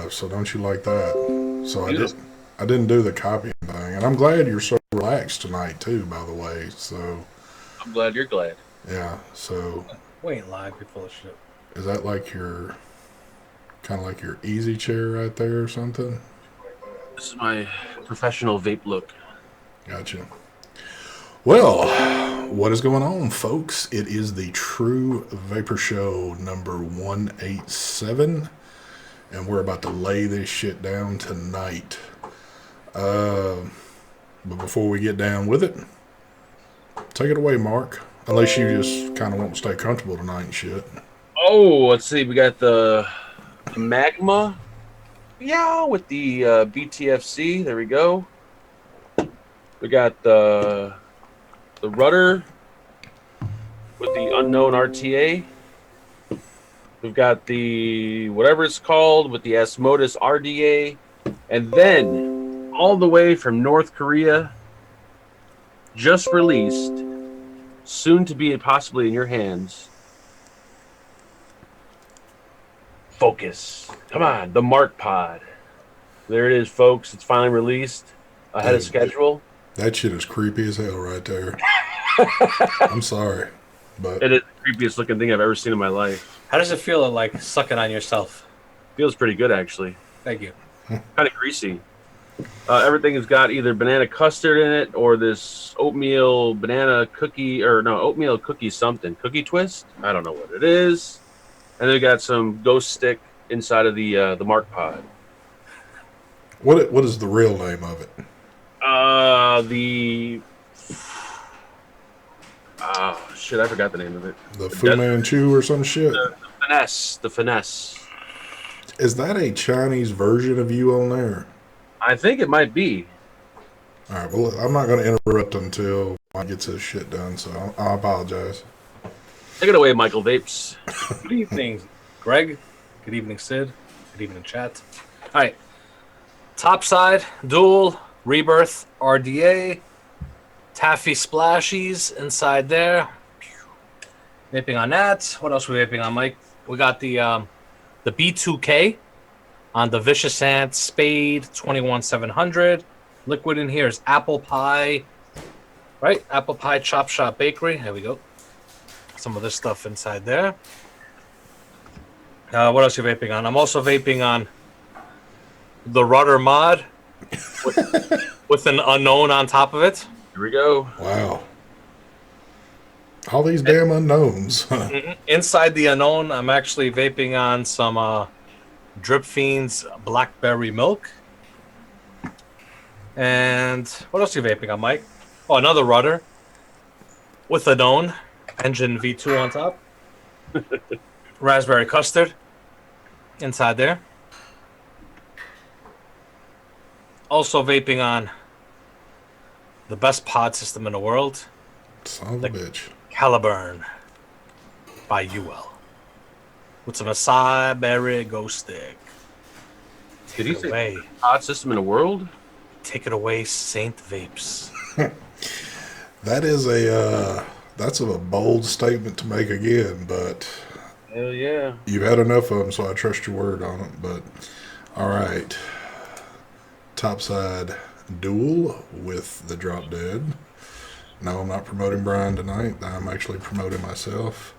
life, so don't you like that? So Beautiful. I didn't do the copying thing, and I'm glad you're so relaxed tonight too. By the way, so I'm glad you're glad. yeah, so We ain't live. You're full of shit. is that like your kind of like your easy chair right there or something? This is my professional vape look. Gotcha. Well, what is going on, folks? It is the True Vapor Show number 187, and we're about to lay this shit down tonight. Uh, but before we get down with it, take it away, Mark. Unless you just kind of want to stay comfortable tonight and shit. Oh, let's see. We got the magma. Yeah, with the BTFC. There we go. We got the rudder with the unknown RTA. We've got the whatever it's called with the Asmodus RDA. And then all the way from North Korea, just released, soon to be possibly in your hands. Focus. Come on, the Mark Pod. There it is, folks. It's finally released ahead of schedule. That shit is creepy as hell right there. I'm sorry, but It is the creepiest looking thing I've ever seen in my life. How does it feel like sucking on yourself? Feels pretty good, actually. Thank you. Kind of greasy. Everything has got either banana custard in it or this oatmeal banana cookie, or no, oatmeal cookie something. Cookie twist? I don't know what it is. And then we got some ghost stick inside of the Mark Pod. what is the real name of it? The shit, I forgot the name of it. The Fu Manchu or some shit? The finesse. Is that a Chinese version of you on there? I think it might be. All right, well, I'm not going to interrupt until I get his shit done, so I apologize. Take it away, Michael Vapes. Good evening, Greg. Good evening, Sid. Good evening, chat. All right. Topside, dual, rebirth, RDA, taffy splashies inside there. Vaping on that. What else are we vaping on, Mike? We got the B2K on the Vicious Ant Spade 21700. Liquid in here is apple pie, right? Apple pie chop shop bakery. There we go. Some of this stuff inside there. What else are you vaping on? I'm also vaping on the rudder mod with an unknown on top of it. Here we go. Wow. All these damn unknowns. Inside the unknown, I'm actually vaping on some Drip Fiends Blackberry Milk. And what else are you vaping on, Mike? Oh, another rudder with a known engine V2 on top. Raspberry custard inside there. Also vaping on the best pod system in the world, Son of a bitch. Caliburn by UL. With some acai berry ghost stick. Did Take he it say away. hot system in the world? Take it away, Saint Vapes. That is that's a bold statement to make again, but Hell yeah. you've had enough of them, so I trust your word on it. But all right, topside duel with the Drop Dead. No, I'm not promoting Brian tonight. I'm actually promoting myself.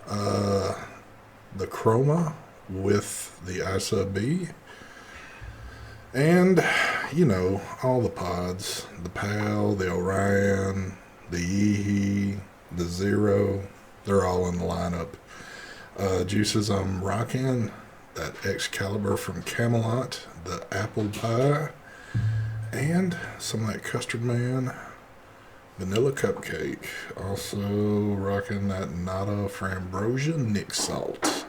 The Chroma with the ISA B. And, you know, all the pods. The PAL, the Orion, the Yeehee, the Zero. They're all in the lineup. Juices I'm rocking. That Excalibur from Camelot. The Apple Pie. And some of that Custard Man Vanilla Cupcake. Also rocking that Nada Frambrosia Nick Salt.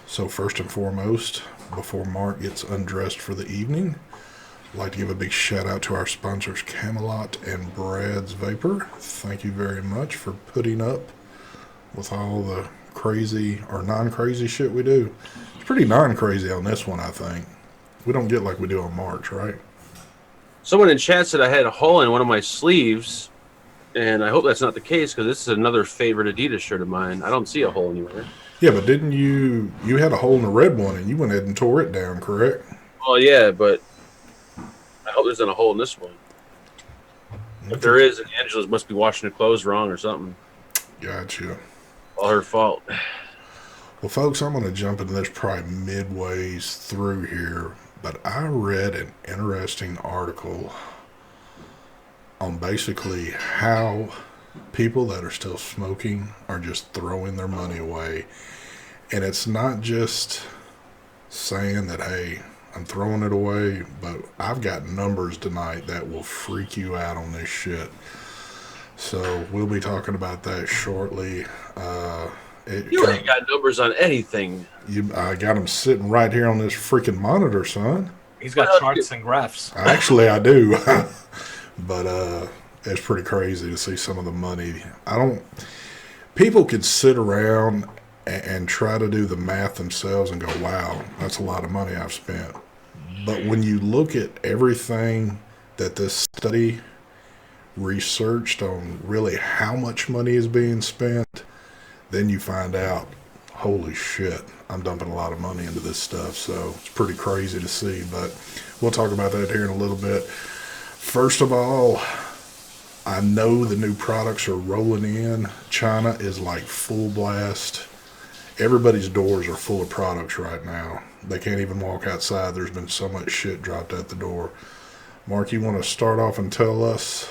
So first and foremost, before Mark gets undressed for the evening, I'd like to give a big shout out to our sponsors Camelot and Brad's Vapor. Thank you very much for putting up with all the crazy or non-crazy shit we do. It's pretty non-crazy on this one, I think. We don't get like we do on March, right? Someone in chat said I had a hole in one of my sleeves, and I hope that's not the case because this is another favorite Adidas shirt of mine. I don't see a hole anywhere. Yeah, but didn't you had a hole in the red one and you went ahead and tore it down, correct? Oh yeah, but I hope there's not a hole in this one. If there is, then Angela's must be washing the clothes wrong or something. Gotcha. All her fault. Well, folks, I'm going to jump into this probably midways through here, but I read an interesting article on basically how people that are still smoking are just throwing their money away. And it's not just saying that, hey, I'm throwing it away, but I've got numbers tonight that will freak you out on this shit. So we'll be talking about that shortly. You ain't got numbers on anything. I got them sitting right here on this freaking monitor, son. He's got charts and graphs. Actually, I do. But it's pretty crazy to see some of the money. People could sit around and try to do the math themselves and go, wow, that's a lot of money I've spent. But when you look at everything that this study researched on really how much money is being spent, then you find out, holy shit, I'm dumping a lot of money into this stuff. So it's pretty crazy to see, but we'll talk about that here in a little bit. First of all, I know the new products are rolling in. China is like full blast. Everybody's doors are full of products right now. They can't even walk outside. There's been so much shit dropped at the door. Mark, you want to start off and tell us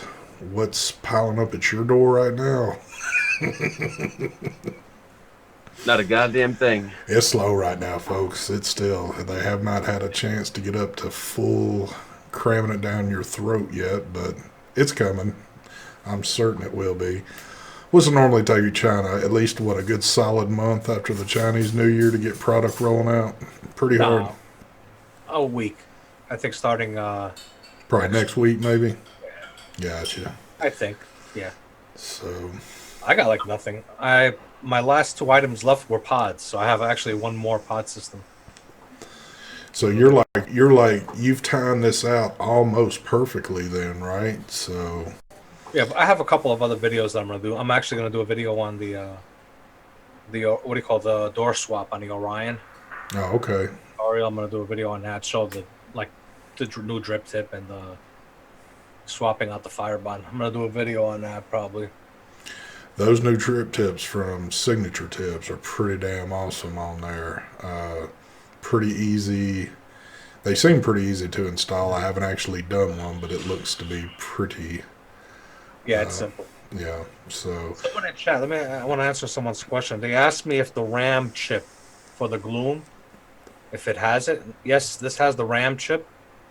what's piling up at your door right now? Not a goddamn thing. It's slow right now, folks. They have not had a chance to get up to full cramming it down your throat yet, but it's coming. I'm certain it will be. What's it normally take you, China? At least, a good solid month after the Chinese New Year to get product rolling out? Pretty hard. A week. I think starting... Probably next week, maybe? Yeah. Gotcha. I think, yeah. So... I got like nothing. My last 2 items left were pods, so I have actually one more pod system. So you've timed this out almost perfectly then, right? So yeah, but I have a couple of other videos that I'm gonna do. I'm actually gonna do a video on the what do you call the door swap on the Orion. Oh, okay. I'm gonna do a video on that, show the new drip tip and swapping out the fire bond. I'm gonna do a video on that probably. Those new drip tips from Signature Tips are pretty damn awesome on there. Pretty easy. They seem pretty easy to install. I haven't actually done one, but it looks to be pretty. Yeah, it's simple. Yeah. So. Someone in chat. I want to answer someone's question. They asked me if the RAM chip for the Gloom, if it has it. Yes, this has the RAM chip.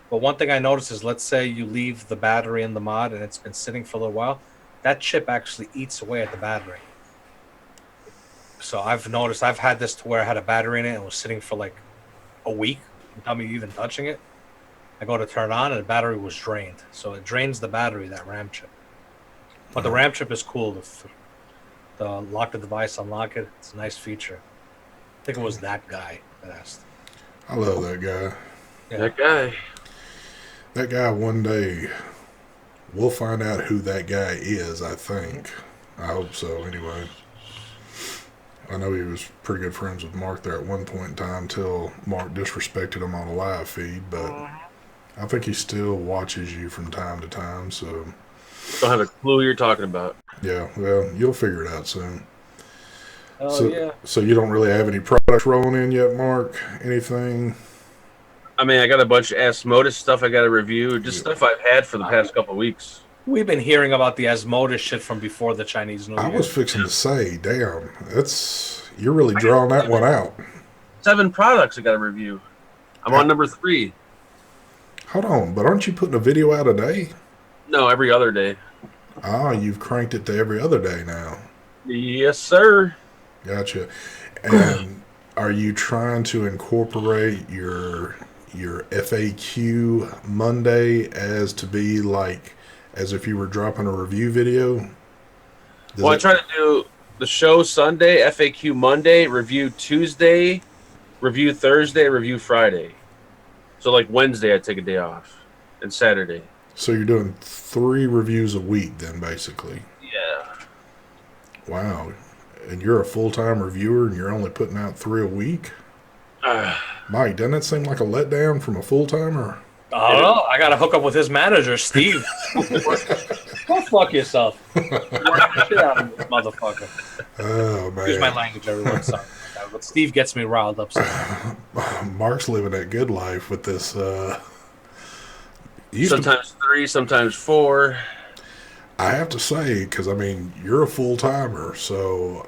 But one thing I noticed is, let's say you leave the battery in the mod and it's been sitting for a little while, that chip actually eats away at the battery. So I've noticed, I've had this to where I had a battery in it and it was sitting for like a week without me even touching it. I go to turn on and the battery was drained. So it drains the battery, that RAM chip. But the RAM chip is cool. The lock the device, unlock it. It's a nice feature. I think it was that guy that asked. I love that guy. Yeah. That guy. That guy, one day, we'll find out who that guy is, I think. I hope so, anyway. I know he was pretty good friends with Mark there at one point in time until Mark disrespected him on a live feed, but I think he still watches you from time to time, so... Don't have a clue what you're talking about. Yeah, well, you'll figure it out soon. Oh, yeah. So you don't really have any products rolling in yet, Mark? Anything? I mean, I got a bunch of Asmodus stuff I got to review. Just stuff I've had for the past couple of weeks. We've been hearing about the Asmodus shit from before the Chinese New Year. I was fixing to say, damn, you're really drawing that one out. 7 products I got to review. I'm on number 3. Hold on, but aren't you putting a video out a day? No, every other day. Ah, you've cranked it to every other day now. Yes, sir. Gotcha. And are you trying to incorporate your FAQ Monday as to be like as if you were dropping a review video? I try to do the show Sunday, FAQ Monday, review Tuesday, review Thursday, review Friday. So like Wednesday I take a day off and Saturday. So you're doing 3 reviews a week then, basically? Yeah. Wow. And you're a full-time reviewer and you're only putting out 3 a week? Mike, doesn't that seem like a letdown from a full-timer? I don't know. I got to hook up with his manager, Steve. Go fuck yourself. Work the shit out of this motherfucker. Oh, man. Excuse my language, everyone. Sorry. But Steve gets me riled up. Mark's living that good life with this. Sometimes 3, sometimes 4. I have to say, because I mean, you're a full timer, so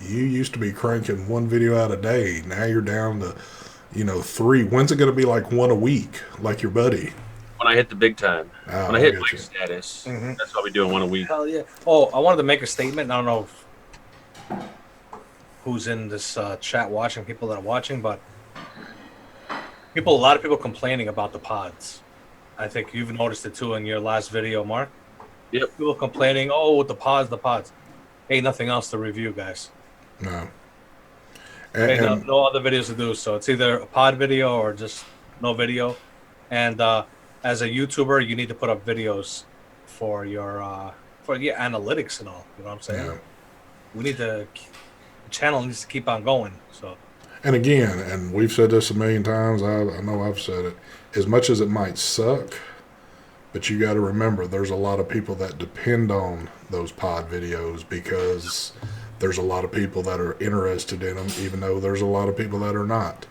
you used to be cranking 1 video out a day. Now you're down to, 3. When's it going to be like 1 a week, like your buddy? When I hit the big time, Oh, when I hit get my you. status, that's why we doing 1 a week. Hell yeah. Oh, I wanted to make a statement. I don't know who's in this chat watching, people that are watching, but a lot of people complaining about the pods. I think you've noticed it too in your last video, Mark. Yep. People complaining, with the pods. Ain't nothing else to review, guys. No. And no other videos to do. So it's either a pod video or just no video. And as a YouTuber, you need to put up videos for your analytics and all. You know what I'm saying? Yeah. We need the channel needs to keep on going. So. And again, and we've said this a million times. I know I've said it. As much as it might suck, but you got to remember, there's a lot of people that depend on those pod videos because there's a lot of people that are interested in them, even though there's a lot of people that are not.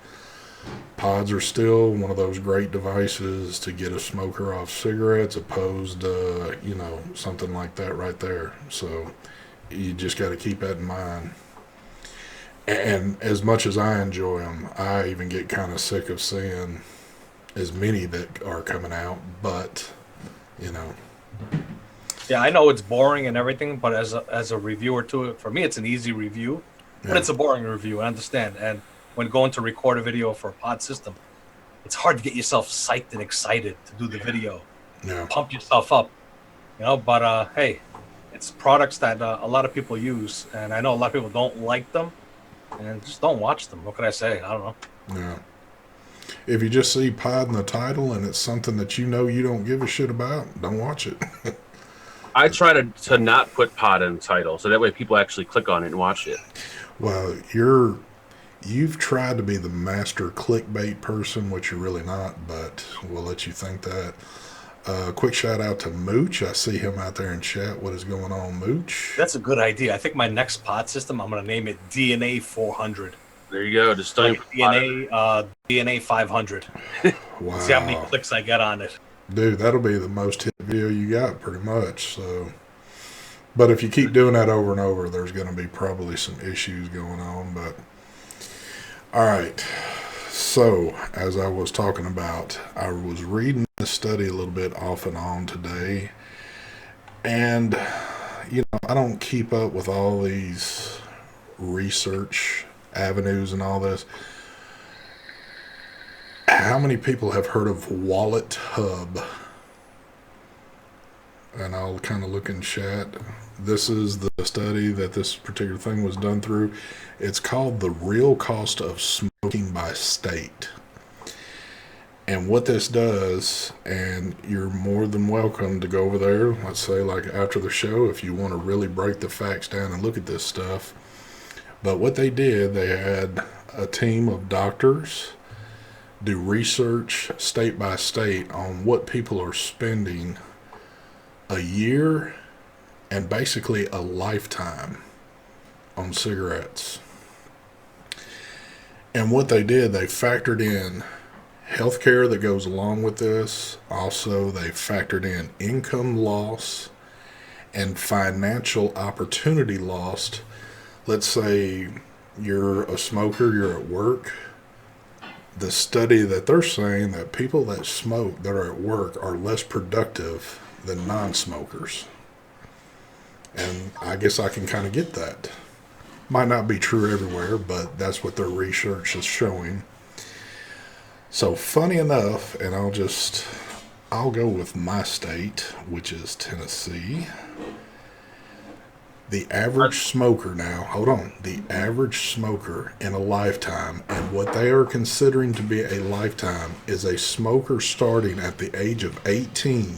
Pods are still one of those great devices to get a smoker off cigarettes, opposed to, something like that right there. So you just got to keep that in mind. And as much as I enjoy them, I even get kind of sick of seeing as many that are coming out, but Yeah, I know it's boring and everything, but as a reviewer to it, for me, it's an easy review, but it's a boring review. I understand. And when going to record a video for a pod system, it's hard to get yourself psyched and excited to do the video, pump yourself up, But hey, it's products that a lot of people use, and I know a lot of people don't like them, and just don't watch them. What can I say? I don't know. Yeah. If you just see pod in the title and it's something that you don't give a shit about, don't watch it. I try to not put pod in the title, so that way people actually click on it and watch it. Well, you've tried to be the master clickbait person, which you're really not, but we'll let you think that. Quick shout out to Mooch. I see him out there in chat. What is going on, Mooch? That's a good idea. I think my next pod system, I'm going to name it DNA 400. There you go. Just like DNA 500. Wow. See how many clicks I get on it. Dude, that'll be the most hit video you got, pretty much. So, but if you keep doing that over and over, there's going to be probably some issues going on. But all right. So, as I was talking about, I was reading the study a little bit off and on today, and I don't keep up with all these research avenues and all this. How many people have heard of Wallet Hub? And I'll kind of look in chat. This is the study that this particular thing was done through. It's called The Real Cost of Smoking by State. And what this does, and you're more than welcome to go over there, let's say like after the show, if you want to really break the facts down and look at this stuff. But what they did, they had a team of doctors do research state by state on what people are spending a year and basically a lifetime on cigarettes. And what they did, they factored in healthcare that goes along with this. Also, they factored in income loss and financial opportunity lost. Let's say you're a smoker, you're at work. The study that they're saying that people that smoke that are at work are less productive than non-smokers. And I guess I can kind of get that. Might not be true everywhere, but that's what their research is showing. So funny enough, and I'll go with my state, which is Tennessee. The average smoker now, the average smoker in a lifetime, and what they are considering to be a lifetime, is a smoker starting at the age of 18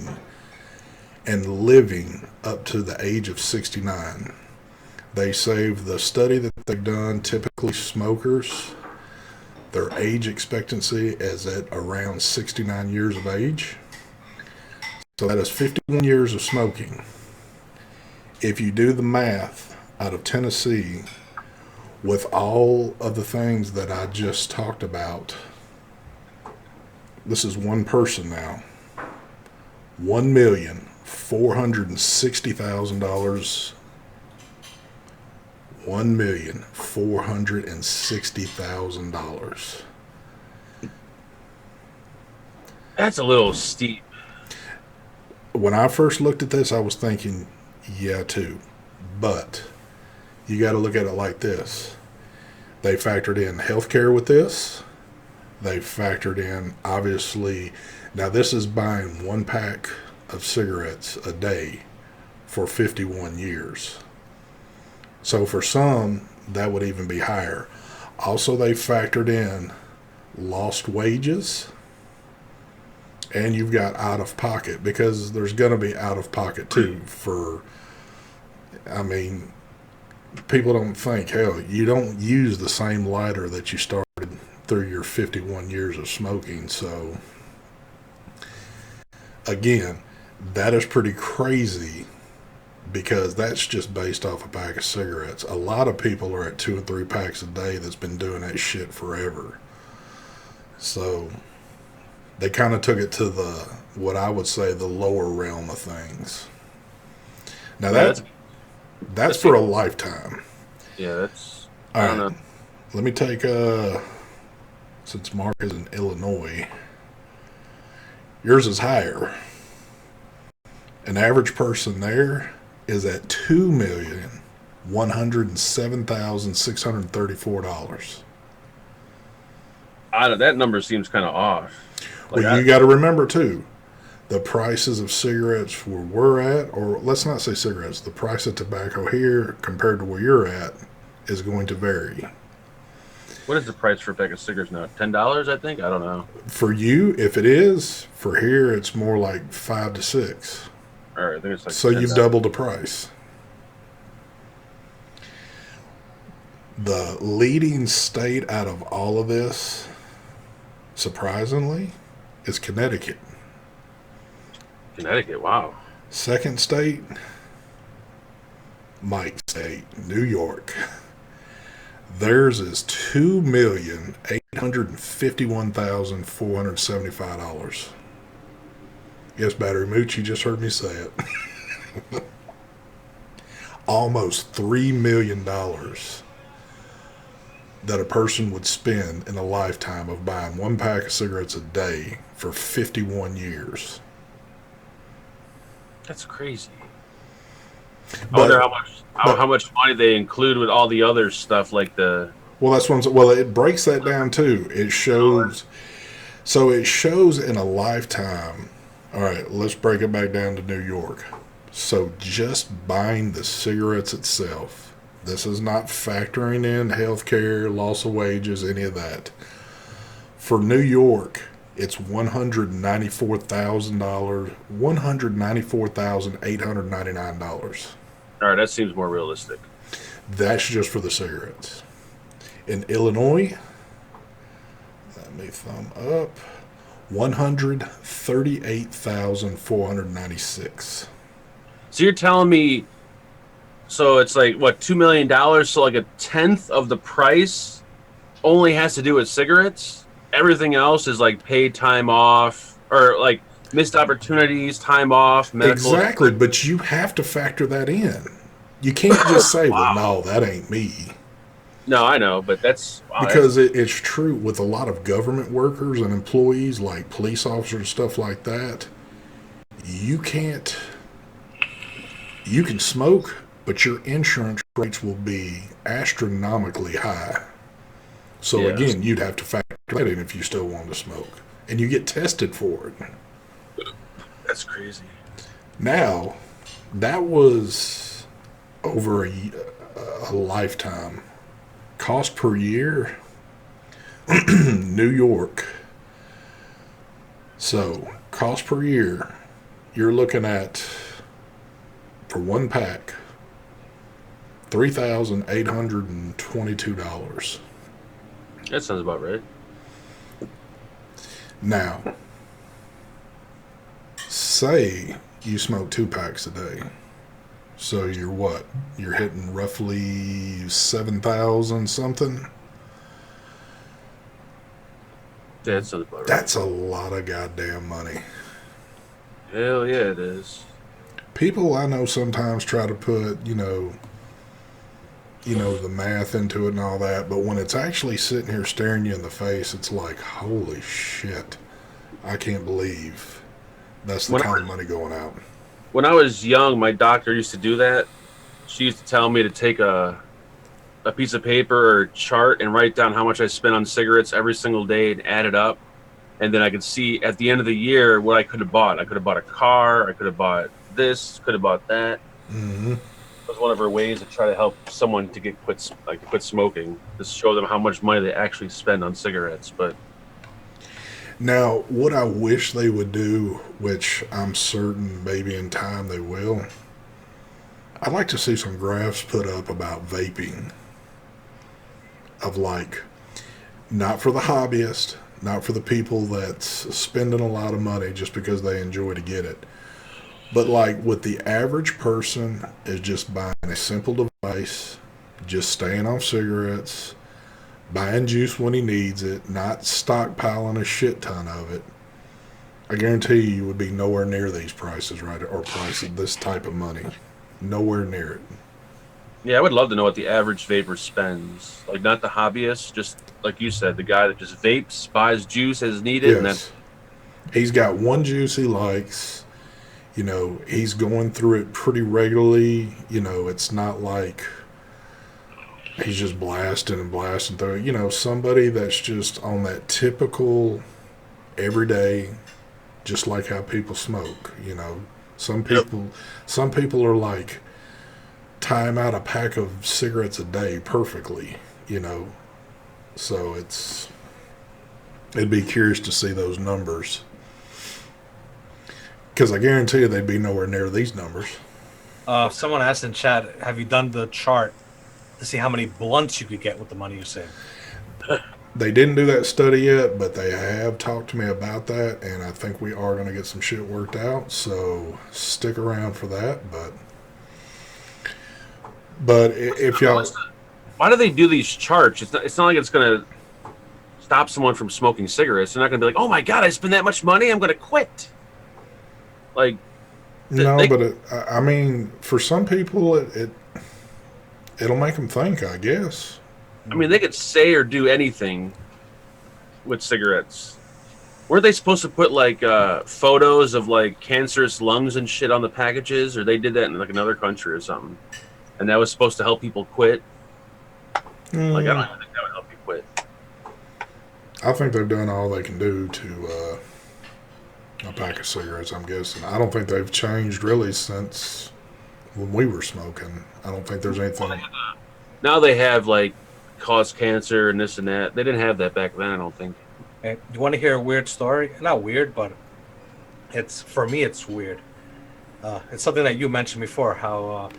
and living up to the age of 69. They say the study that they've done, typically smokers, their age expectancy is at around 69 years of age. So that is 51 years of smoking. If you do the math out of Tennessee, with all of the things that I just talked about, this is one person now. $1,460,000. $1,460,000. That's a little steep. When I first looked at this, I was thinking, yeah, too. But you got to look at it like this. They factored in healthcare with this. They factored in, obviously, now this is buying one pack of cigarettes a day for 51 years. So for some, that would even be higher. Also, they factored in lost wages, and you've got out of pocket, because there's going to be out of pocket too for, I mean, people don't think, hell, you don't use the same lighter that you started through your 51 years of smoking. So again, that is pretty crazy, because that's just based off a pack of cigarettes. A lot of people are at 2 or 3 packs a day that's been doing that shit forever. So they kind of took it to the, what I would say, the lower realm of things. Now that's for a lifetime. Yeah, that's, All I right. don't know. Let me take, since Mark is in Illinois, yours is higher. An average person there is at $2,107,634. That number seems kind of off. Like, Well, you got to remember too, the prices of cigarettes where we're at, or let's not say cigarettes, the price of tobacco here compared to where you're at is going to vary. what is the price for a pack of cigarettes now? $10, I think. I don't know. For you, if it is, for here, it's more like 5 to 6. All right, I think it's like. So you've $10. doubled the price. The leading state out of all of this, surprisingly, is Connecticut. Connecticut. Wow. Second state, Mike State, New York. Theirs is $2,851,475. Yes, Battery Mooch, you just heard me say it. Almost $3 million that a person would spend in a lifetime of buying one pack of cigarettes a day for 51 years. That's crazy. I But, wonder how much money they include with all the other stuff, like the. well, that's one. Well, it breaks that down too. It shows. So it shows in a lifetime. All right, let's break it back down to New York. So just buying the cigarettes itself. This is not factoring in healthcare, loss of wages, any of that. For New York, it's $194,000, $194,899. All right, that seems more realistic. That's just for the cigarettes. In Illinois, let me thumb up, $138,496. So you're telling me, so it's like what, $2 million? So like a tenth of the price only has to do with cigarettes. Everything else is like paid time off, or like missed opportunities, time off, medical. Exactly, but you have to factor that in. You can't just say, Wow. well, no, that ain't me. No, I know, but that's wow, Because it's true with a lot of government workers and employees, like police officers and stuff like that. You can smoke, but your insurance rates will be astronomically high. So Yeah. again, you'd have to factor that in if you still want to smoke. And you get tested for it. that's crazy. Now, that was over a lifetime. Cost per year, New York. So, cost per year, you're looking at, for one pack, $3,822. That sounds about right. Now, say you smoke 2 packs a day. So you're what? You're hitting roughly 7,000 something? Yeah, that sounds about right. That's a lot of goddamn money. Hell yeah, it is. People I know sometimes try to put, the math into it and all that, but when it's actually sitting here staring you in the face, it's like, holy shit. I can't believe that's the kind of money going out. When I was young, my doctor used to do that. She used to tell me to take a piece of paper or chart and write down how much I spent on cigarettes every single day and add it up. And then I could see at the end of the year what I could have bought. I could have bought a car. I could have bought this. Could have bought that. Mm-hmm. It was one of her ways to try to help someone to quit smoking. Just show them how much money they actually spend on cigarettes. But now, what I wish they would do, which I'm certain maybe in time they will, I'd like to see some graphs put up about vaping. Of like, not for the hobbyist, not for the people that's spending a lot of money just because they enjoy to get it. But like what the average person is just buying a simple device, just staying off cigarettes, buying juice when he needs it, not stockpiling a shit ton of it. I guarantee you would be nowhere near these prices, right? Or prices, this type of money. Nowhere near it. yeah, I would love to know what the average vapor spends. Like, not the hobbyist, just like you said, the guy that just vapes, buys juice as needed, and that's Yes. He's got one juice he likes. He's going through it pretty regularly. It's not like he's just blasting and blasting through it. Somebody that's just on that typical everyday, just like how people smoke. Some Yep. people are like time out a pack of cigarettes a day perfectly. So it'd be curious to see those numbers. Because I guarantee you they'd be nowhere near these numbers. Someone asked in chat, have you done the chart to see how many blunts you could get with the money you save? They didn't do that study yet, but they have talked to me about that, and I think we are going to get some shit worked out. So stick around for that. But if y'all, why do they do these charts? It's not like it's going to stop someone from smoking cigarettes. They're not going to be like, oh my God, I spend that much money, I'm going to quit. Like, no, but I mean, for some people, it'll make them think, I guess. I mean, they could say or do anything with cigarettes. Weren't they supposed to put like photos of like cancerous lungs and shit on the packages, or they did that in like another country or something, and that was supposed to help people quit? Like, I don't even think that would help you quit. I think they've done all they can do to a pack of cigarettes, I'm guessing. I don't think they've changed really since when we were smoking. I don't think there's anything. Now they have like cause cancer and this and that. They didn't have that back then, I don't think. Hey, do you want to hear a weird story? Not weird, but for me, it's weird. It's something that you mentioned before, how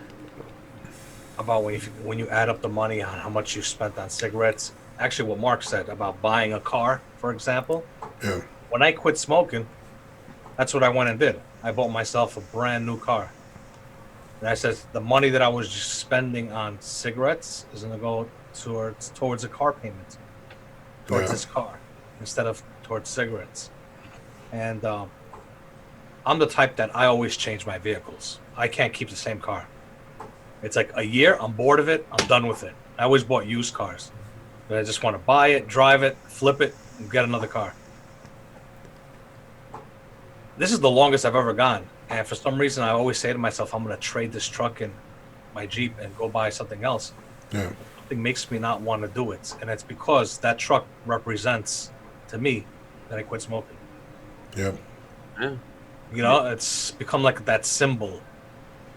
about when you add up the money on how much you spent on cigarettes. Actually, what Mark said about buying a car, for example. Yeah. When I quit smoking, that's what I went and did. I bought myself a brand new car. And I said the money that I was just spending on cigarettes is going to go towards a car payment, towards this car, instead of towards cigarettes. And I'm the type that I always change my vehicles. I can't keep the same car. It's like a year, I'm bored of it, I'm done with it. I always bought used cars. But I just want to buy it, drive it, flip it, and get another car. This is the longest I've ever gone. And for some reason, I always say to myself, I'm going to trade this truck and my Jeep and go buy something else. Yeah. Something makes me not want to do it. And it's because that truck represents to me that I quit smoking. Yeah. Yeah. It's become like that symbol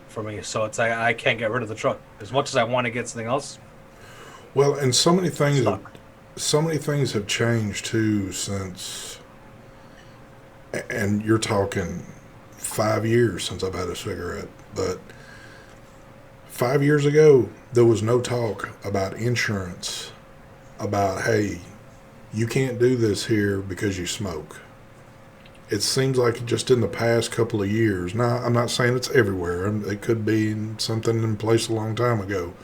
for me. So it's like I can't get rid of the truck. As much as I want to get something else. Well, and so many things Stuck. have changed too since, and you're talking 5 years since I've had a cigarette, but 5 years ago, there was no talk about insurance, about, hey, you can't do this here because you smoke. It seems like just in the past couple of years, now I'm not saying it's everywhere, it could be something in place a long time ago,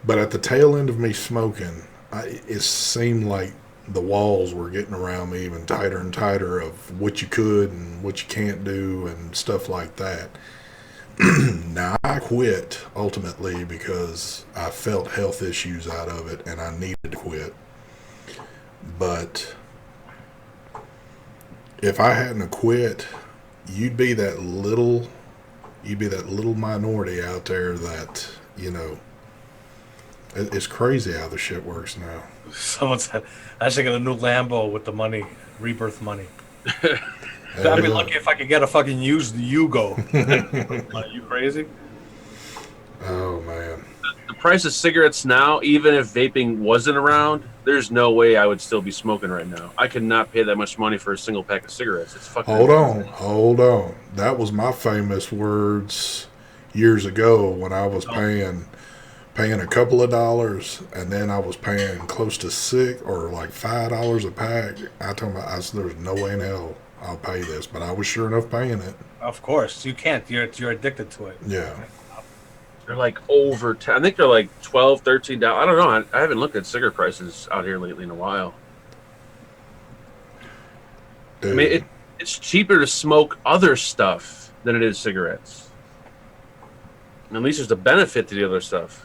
but at the tail end of me smoking, it seemed like the walls were getting around me even tighter and tighter of what you could and what you can't do and stuff like that. Now, I quit ultimately because I felt health issues out of it and I needed to quit. But if I hadn't quit, you'd be that little minority out there that, it's crazy how the shit works now. Someone said, I should get a new Lambo with the money, rebirth money. There I'd you be go. lucky if I could get a fucking used Yugo. Are you crazy? Oh man. The price of cigarettes now, even if vaping wasn't around, there's no way I would still be smoking right now. I could not pay that much money for a single pack of cigarettes. It's fucking Hold on. That was my famous words years ago when I was paying a couple of dollars, and then I was paying close to $6 or like $5 a pack. I told my, I said, there's no way in hell I'll pay this, but I was sure enough paying it. Of course, you can't. You're addicted to it. Yeah. They're like over 10. I think they're like $12, $13. I don't know. I haven't looked at cigarette prices out here lately in a while. Dude. I mean, it's cheaper to smoke other stuff than it is cigarettes. And at least there's a benefit to the other stuff.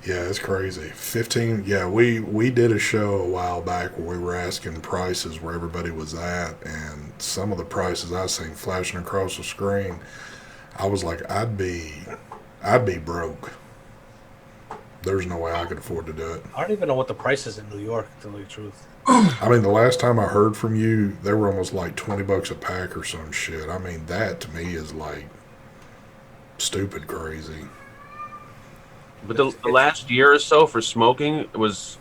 Yeah, it's crazy. 15. Yeah, we did a show a while back where we were asking prices where everybody was at, and some of the prices I seen flashing across the screen, I was like, I'd be broke. There's no way I could afford to do it. I don't even know what the price is in New York, to tell you the truth. I mean, the last time I heard from you, they were almost like $20 a pack or some shit. I mean, that to me is like stupid crazy. But the last year or so for smoking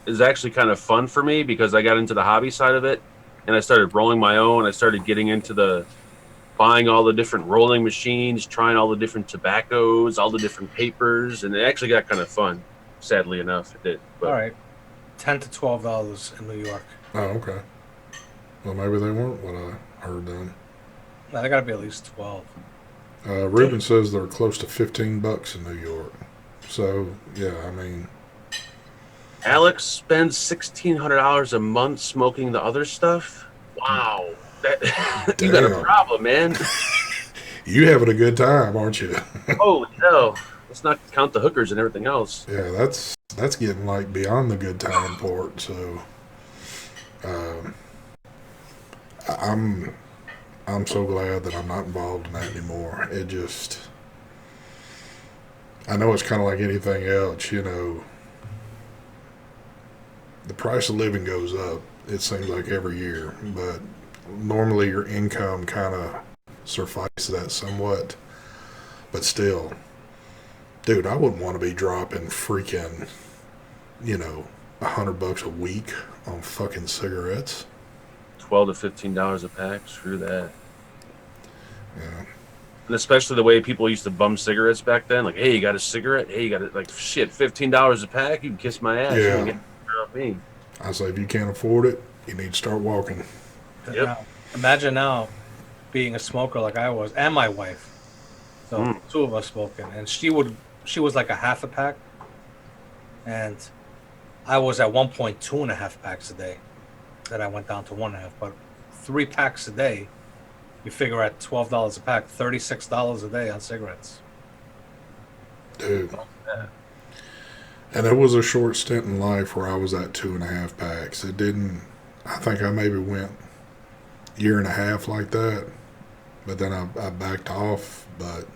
is actually kind of fun for me because I got into the hobby side of it, and I started rolling my own. I started getting into buying all the different rolling machines, trying all the different tobaccos, all the different papers, and it actually got kind of fun. Sadly enough, it did. But All right, $10 to $12 in New York. Oh, okay. Well, maybe they weren't what I heard then. No, they got to be at least 12. Ruben says they're close to $15 in New York. So yeah, I mean, Alex spends $1,600 a month smoking the other stuff. Wow, that you got a Damn. problem, man. you having a good time, aren't you? Holy hell! Let's not count the hookers and everything else. Yeah, that's getting like beyond the good time part. So, I'm so glad that I'm not involved in that anymore. It just, I know it's kind of like anything else, the price of living goes up, it seems like every year, but normally your income kind of suffices that somewhat. But still, dude, I wouldn't want to be dropping freaking, $100 a week on fucking cigarettes. $12 to $15 a pack. Screw that. Yeah. And especially the way people used to bum cigarettes back then. Like, hey, you got a cigarette? Hey, you got it? Like, shit, $15 a pack? You can kiss my ass. Yeah. You can get off me. I say if you can't afford it, you need to start walking. Yep. Now, imagine now being a smoker like I was, and my wife. So two of us smoking, and she was like a half a pack, and I was at 1.2 2.5 packs a day. Then I went down to 1.5, but 3 packs a day. You figure at $12 a pack, $36 a day on cigarettes. Dude. And there was a short stint in life where I was at 2.5 packs. It didn't, I think I maybe went a year and a half like that. But then I backed off, but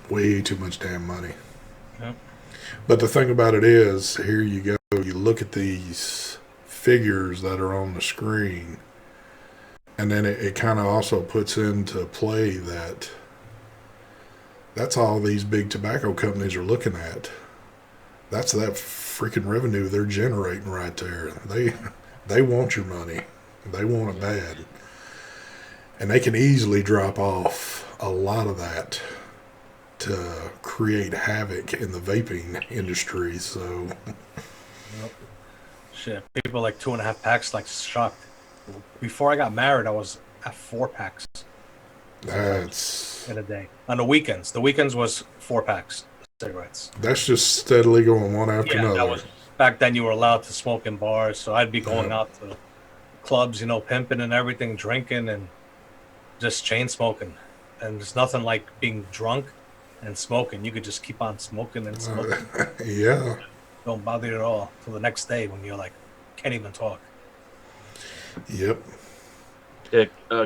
way too much damn money. Yep. But the thing about it is, here you go, you look at these figures that are on the screen, and then it kind of also puts into play that's all these big tobacco companies are looking at. That's that freaking revenue they're generating right there. They want your money. They want it bad. And they can easily drop off a lot of that to create havoc in the vaping industry. So, Yep. Shit, people like 2.5 packs, like shocked. Before I got married, I was at 4 packs that's in a day. On the weekends was 4 packs of cigarettes. that's just steadily going one after Yeah, that another. was back then. You were allowed to smoke in bars, so I'd be going Yeah. out to clubs, pimping and everything, drinking and just chain smoking. And there's nothing like being drunk and smoking. You could just keep on smoking and smoking. Yeah. Don't bother you at all till the next day when you're like, can't even talk. Yep.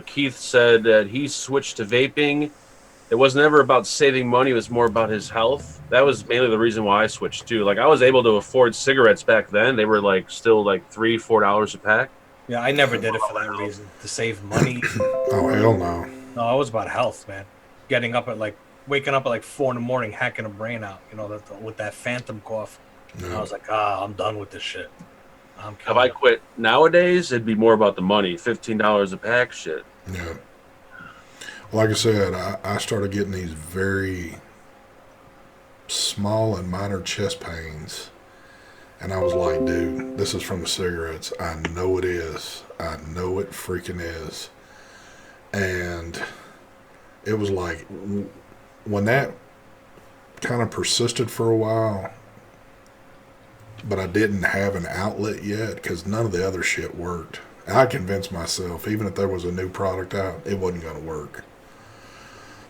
Keith said that he switched to vaping. It was never about saving money. It was more about his health. That was mainly the reason why I switched too. Like I was able to afford cigarettes back then. They were like still like $3-4 a pack. Yeah, I never did it for that reason, to save money. Oh, hell no. No, it was about health, man. Waking up at like 4 in the morning, hacking a brain out, with that phantom cough. And I was like, I'm done with this shit. Have I quit nowadays? It'd be more about the money. $15 a pack, shit. Yeah. Like I said, I started getting these very small and minor chest pains. And I was like, dude, this is from the cigarettes. I know it is. I know it freaking is. And it was like, when that kind of persisted for a while, but I didn't have an outlet yet because none of the other shit worked. And I convinced myself, even if there was a new product out, it wasn't going to work.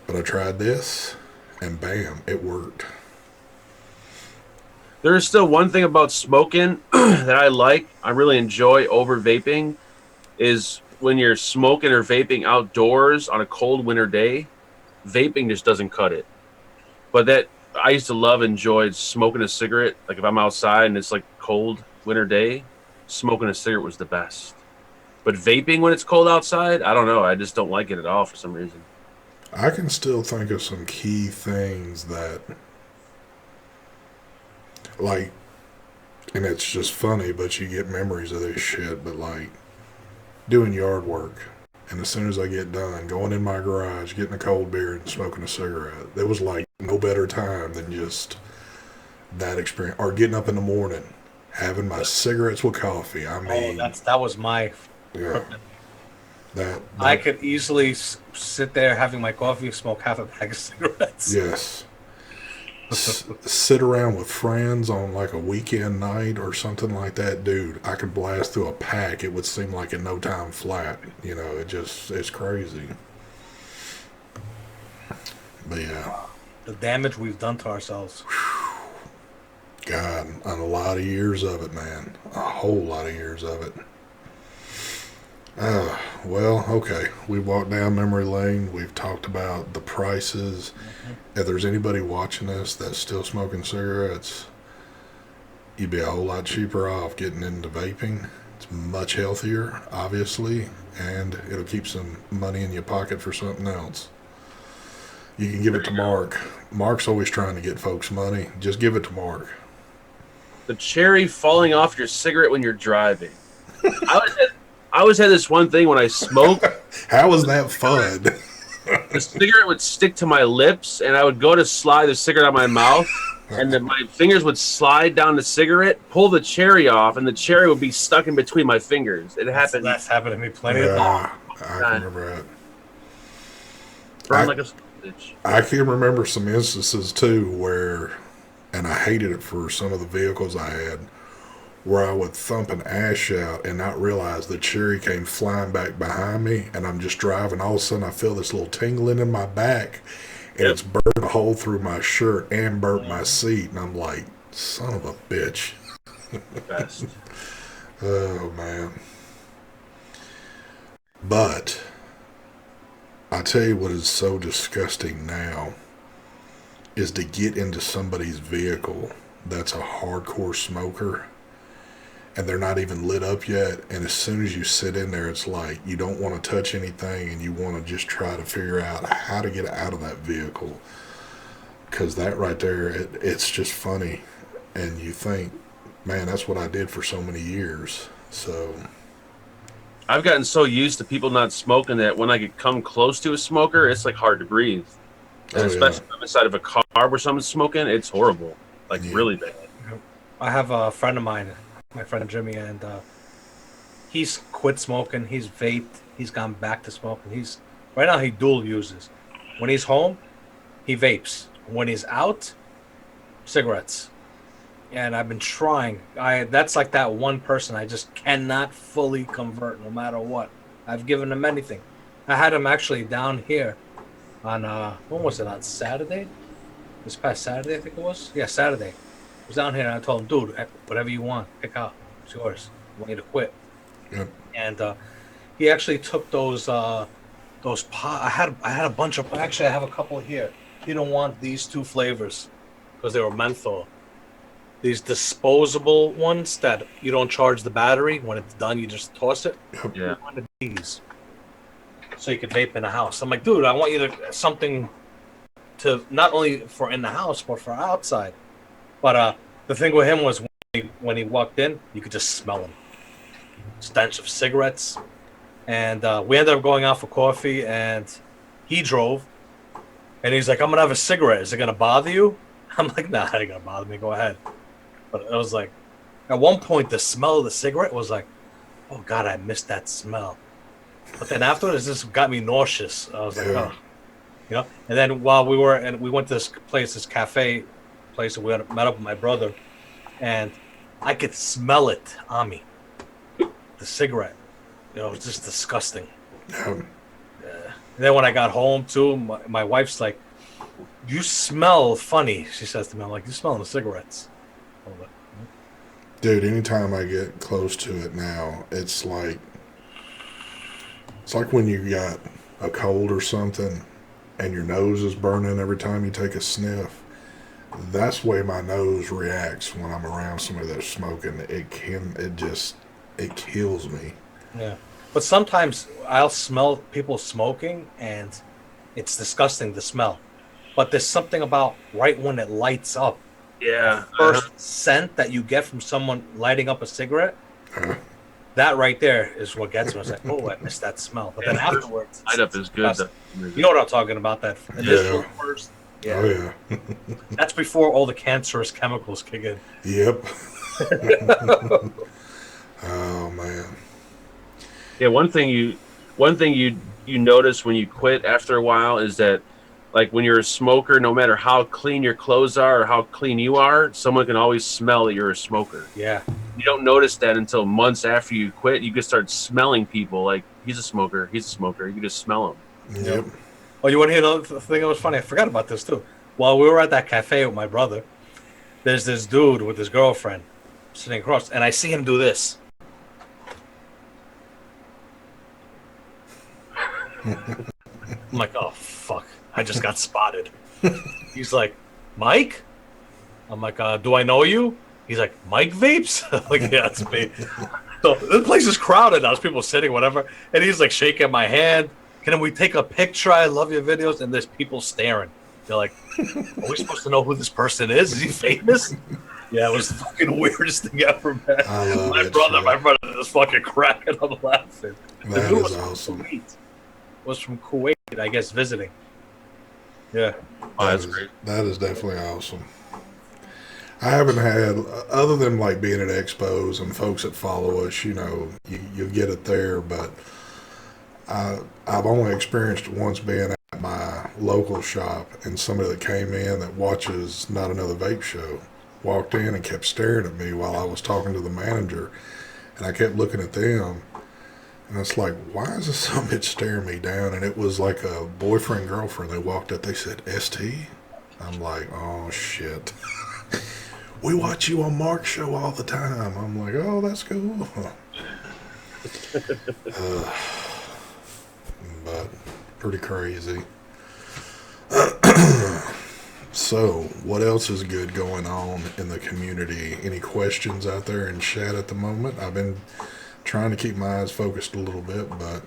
But I tried this, and bam, it worked. There is still one thing about smoking that I really enjoy over vaping, is when you're smoking or vaping outdoors on a cold winter day, vaping just doesn't cut it. But that I used to love, enjoyed smoking a cigarette. Like if I'm outside and it's like cold winter day, smoking a cigarette was the best. But vaping when it's cold outside, I don't know. I just don't like it at all for some reason. I can still think of some key things that, like, and it's just funny, but you get memories of this shit, but like doing yard work. And as soon as I get done, going in my garage, getting a cold beer and smoking a cigarette, there was like no better time than just that experience. Or getting up in the morning, having my cigarettes with coffee. I mean, that was my. yeah, that I could easily sit there having my coffee, smoke half a pack of cigarettes. yes. Sit around with friends on like a weekend night or something like that, dude. I could blast through a pack. It would seem like in no time flat. It's crazy. But yeah, The damage we've done to ourselves. God, on a lot of years of it, man. A whole lot of years of it. Well, okay. We walked down memory lane. We've talked about the prices. If there's anybody watching us that's still smoking cigarettes, you'd be a whole lot cheaper off getting into vaping. It's much healthier, obviously, and it'll keep some money in your pocket for something else. You can give it to Mark. Mark's always trying to get folks money. Just give it to Mark. The cherry falling off your cigarette when you're driving. I always had this one thing when I smoked. How is that fun? The cigarette would stick to my lips, and I would go to slide the cigarette out of my mouth, and then my fingers would slide down the cigarette, pull the cherry off, and the cherry would be stuck in between my fingers. It happened. That's happened to me plenty of times. I can remember that. Burned like a sausage. I can remember some instances too where, and I hated it for some of the vehicles I had, where I would thump an ash out and not realize the cherry came flying back behind me, and I'm just driving. All of a sudden, I feel this little tingling in my back, and it's burned a hole through my shirt and burnt my seat, and I'm like, son of a bitch. Best. Oh, man. But I tell you what is so disgusting now is to get into somebody's vehicle that's a hardcore smoker and they're not even lit up yet, and as soon as you sit in there, it's like you don't want to touch anything and you want to just try to figure out how to get out of that vehicle, because that right there, it's just funny, and you think, man, that's what I did for so many years. So I've gotten so used to people not smoking that when I get come close to a smoker, it's like hard to breathe. And Oh especially if I'm inside of a car where someone's smoking, it's horrible. Like yeah. really bad. I have a friend of mine, my friend Jimmy, and he's quit smoking. He's vaped. He's gone back to smoking. He's right now he dual uses. When he's home, he vapes. When he's out, cigarettes. And I've been trying. That's like that one person I just cannot fully convert, no matter what. I've given him anything. I had him actually down here on when was it, on Saturday? This past Saturday, I think it was. Yeah, Saturday. I was down here and I told him, dude, whatever you want, pick out. It's yours. I want you to quit. Yep. And he actually took those pot. I had a bunch of. Actually, I have a couple here. He don't want these two flavors because they were menthol. These disposable ones that you don't charge the battery. When it's done, you just toss it. Yep. Yeah. He wanted these, so you could vape in the house. I'm like, dude, I want you to something to not only for in the house but for outside. But the thing with him was when he walked in, you could just smell him, stench of cigarettes. And we ended up going out for coffee, and he drove. And he's like, I'm gonna have a cigarette. Is it gonna bother you? I'm like, nah, it ain't gonna bother me. Go ahead. But it was like, at one point, the smell of the cigarette was like, oh God, I missed that smell. But then afterwards, it just got me nauseous. I was like, Yeah. oh, you know. And then while we went to this place, this cafe place, and we met up with my brother, and I could smell it on me, the cigarette. You know, it was just disgusting. Yep. And then when I got home too, my wife's like, "You smell funny," she says to me. I'm like, "You smelling the cigarettes?" I'm like, Dude, anytime I get close to it now, it's like when you got a cold or something and your nose is burning every time you take a sniff. That's the way my nose reacts when I'm around somebody that's smoking. It kills me. yeah. But sometimes I'll smell people smoking, and it's disgusting, the smell. But there's something about right when it lights up. Yeah. First scent that you get from someone lighting up a cigarette, Uh, that right there is what gets me. It's like, oh, I missed that smell. But then afterwards, Light up is good. you know what I'm talking about? That initial first. Yeah. Oh, yeah. That's before all the cancerous chemicals kick in. Yep. Oh, man. Yeah, one thing you notice when you quit after a while is that, like, when you're a smoker, no matter how clean your clothes are or how clean you are, someone can always smell that you're a smoker. Yeah. You don't notice that until months after you quit. You can start smelling people like he's a smoker. He's a smoker. You can just smell him. Yep. Oh, you want to hear another thing that was funny? I forgot about this too. While we were at that cafe with my brother, there's this dude with his girlfriend sitting across, and I see him do this. I'm like, oh fuck! I just got spotted. He's like, Mike? I'm like, do I know you? He's like, Mike Vapes? I'm like, yeah, it's me. So the place is crowded now. There's people sitting, whatever. And he's like shaking my hand. Can we take a picture? I love your videos. And there's people staring. They're like, are we supposed to know who this person is? Is he famous? Yeah, it was the fucking weirdest thing ever, man. I love My that brother was fucking cracking up laughing. The That dude is was from awesome. Kuwait. Was from Kuwait, I guess, visiting. Yeah. Oh, that's great. That is definitely awesome. I haven't had, other than like being at expos and folks that follow us, you know, you get it there, but I've only experienced it once being at my local shop, and somebody that came in that watches Not Another Vape Show walked in and kept staring at me while I was talking to the manager, and I kept looking at them, and it's like, why is this some bitch staring me down? And it was like a boyfriend, girlfriend. They walked up, they said, ST? I'm like, oh shit. We watch you on Mark's show all the time. I'm like, oh, that's cool. But pretty crazy. So, what else is good going on in the community? Any questions out there in chat at the moment? I've been trying to keep my eyes focused a little bit, but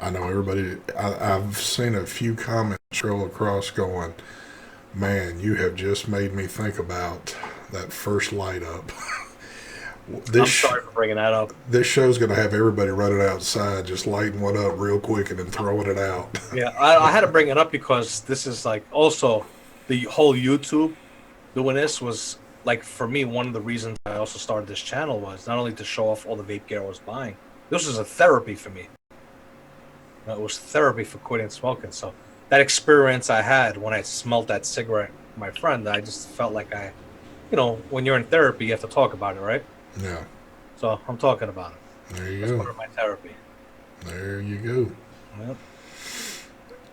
I know everybody. I've seen a few comments scroll across going, man, you have just made me think about that first light up. I'm sorry for bringing that up. This show's going to have everybody running outside, just lighting one up real quick and then throwing it out. Yeah, I had to bring it up because this is like also the whole YouTube doing this was like for me one of the reasons I also started this channel was not only to show off all the vape gear I was buying. This was a therapy for me. It was therapy for quitting smoking. So that experience I had when I smelled that cigarette with my friend, I just felt like when you're in therapy, you have to talk about it, right? Yeah. So I'm talking about it. There you That's go. part of my therapy. There you go.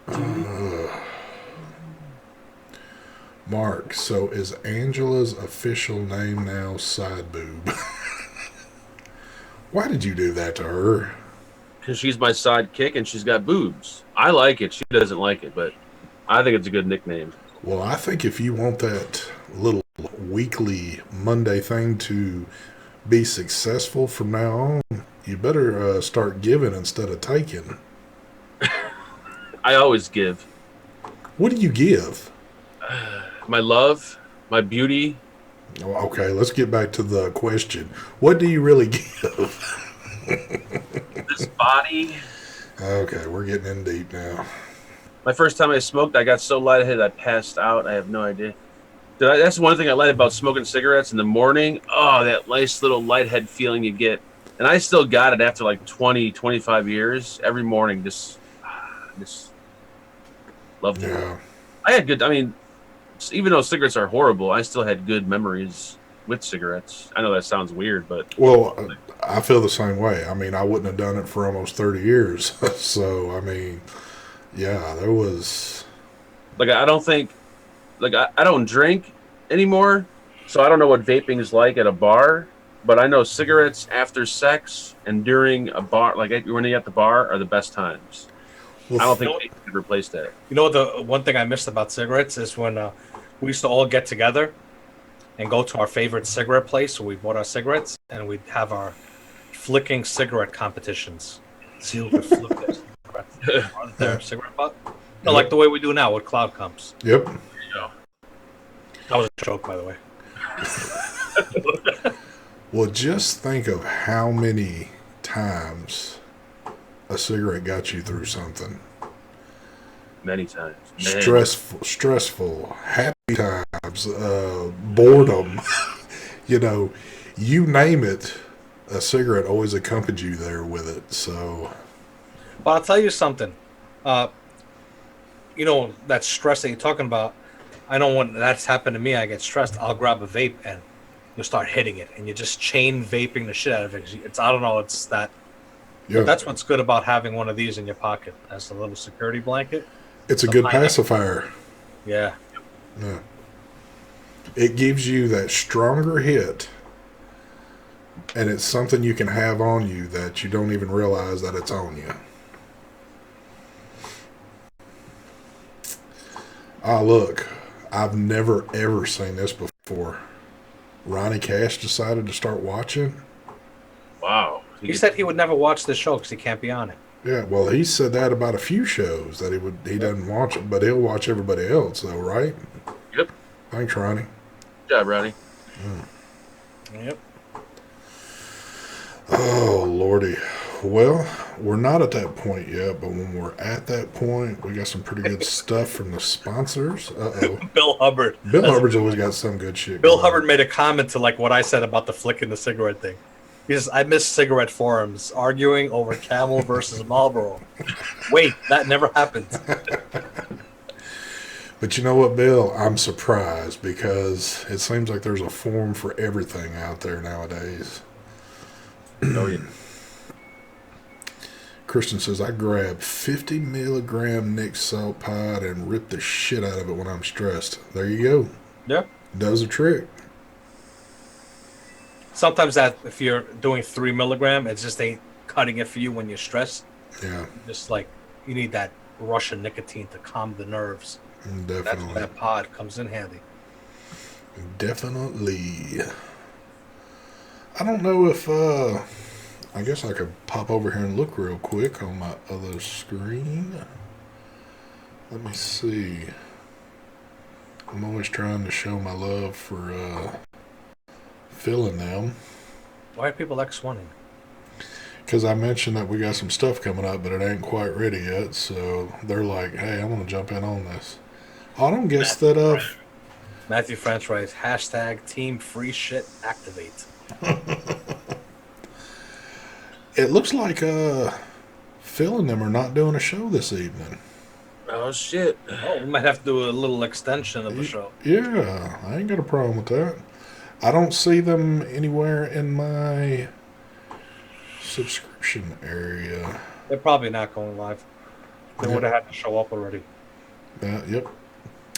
Yep. Mark, so is Angela's official name now Side Boob? Why did you do that to her? Because she's my sidekick and she's got boobs. I like it. She doesn't like it, but I think it's a good nickname. Well, I think if you want that little weekly Monday thing to be successful from now on, you better start giving instead of taking. I always give. What do you give? My love, my beauty. Okay, let's get back to the question. What do you really give? This body. Okay, we're getting in deep now. My first time I smoked, I got so lightheaded I passed out. I have no idea. That's one thing I like about smoking cigarettes in the morning. Oh, that nice little lighthead feeling you get. And I still got it after like 20, 25 years. Every morning, just loved it. Yeah. I had good, even though cigarettes are horrible, I still had good memories with cigarettes. I know that sounds weird, but... Well, I feel the same way. I mean, I wouldn't have done it for almost 30 years. So, I mean, yeah, there was... Like, I don't think... Like, I don't drink anymore, so I don't know what vaping is like at a bar, but I know cigarettes after sex and during a bar, like when you're at the bar, are the best times. Well, I don't think vaping could replace that. You know, the one thing I missed about cigarettes is when we used to all get together and go to our favorite cigarette place where we bought our cigarettes, and we'd have our flicking cigarette competitions. See who could flick their cigarette butt. No, like the way we do now with Cloud Comps. Yep. That was a joke, by the way. Well, just think of how many times a cigarette got you through something. Many times. Stressful, happy times, boredom. You name it, a cigarette always accompanied you there with it. So, But I'll tell you something. That stress that you're talking about, I know when that's happened to me, I get stressed, I'll grab a vape and you'll start hitting it. And you just chain vaping the shit out of it. I don't know, it's that. yeah, But that's what's good about having one of these in your pocket as a little security blanket. it's a good pacifier. Yeah. Yeah. It gives you that stronger hit, and it's something you can have on you that you don't even realize that it's on you. Look, I've never ever seen this before. Ronnie Cash decided to start watching. Wow. He said he would never watch this show because he can't be on it. Yeah, well, he said that about a few shows that he doesn't watch it, but he'll watch everybody else, though, right? Yep. Thanks, Ronnie. Good job, Ronnie. Yep. Oh, Lordy. Well, we're not at that point yet, but when we're at that point, we got some pretty good stuff from the sponsors. Uh-oh. Bill Hubbard. Bill Hubbard's always got some good shit. Bill going Hubbard on. made a comment to like what I said about the flicking the cigarette thing. He says, I miss cigarette forums arguing over Camel versus Marlboro. Wait, that never happened. But you know what, Bill? I'm surprised because it seems like there's a forum for everything out there nowadays. Oh, yeah. Christian says, I grab 50 milligram Nick salt pod and rip the shit out of it when I'm stressed. There you go. Yeah. Does a trick. Sometimes that if you're doing 3 milligram, it just ain't cutting it for you when you're stressed. Yeah, Just like you need that rush of nicotine to calm the nerves. That's definitely. where that pod comes in handy. Definitely. I don't know if, I guess I could pop over here and look real quick on my other screen. Let me see. I'm always trying to show my love for filling them. Why are people X1ing? Because I mentioned that we got some stuff coming up, but it ain't quite ready yet. So they're like, hey, I want to jump in on this. I don't guess that Matthew French writes, hashtag team free shit activate. it looks like Phil and them are not doing a show this evening. Oh shit! Oh, we might have to do a little extension of the show. Yeah, I ain't got a problem with that. I don't see them anywhere in my subscription area. They're probably not going live. They Yeah. would have had to show up already. Yep.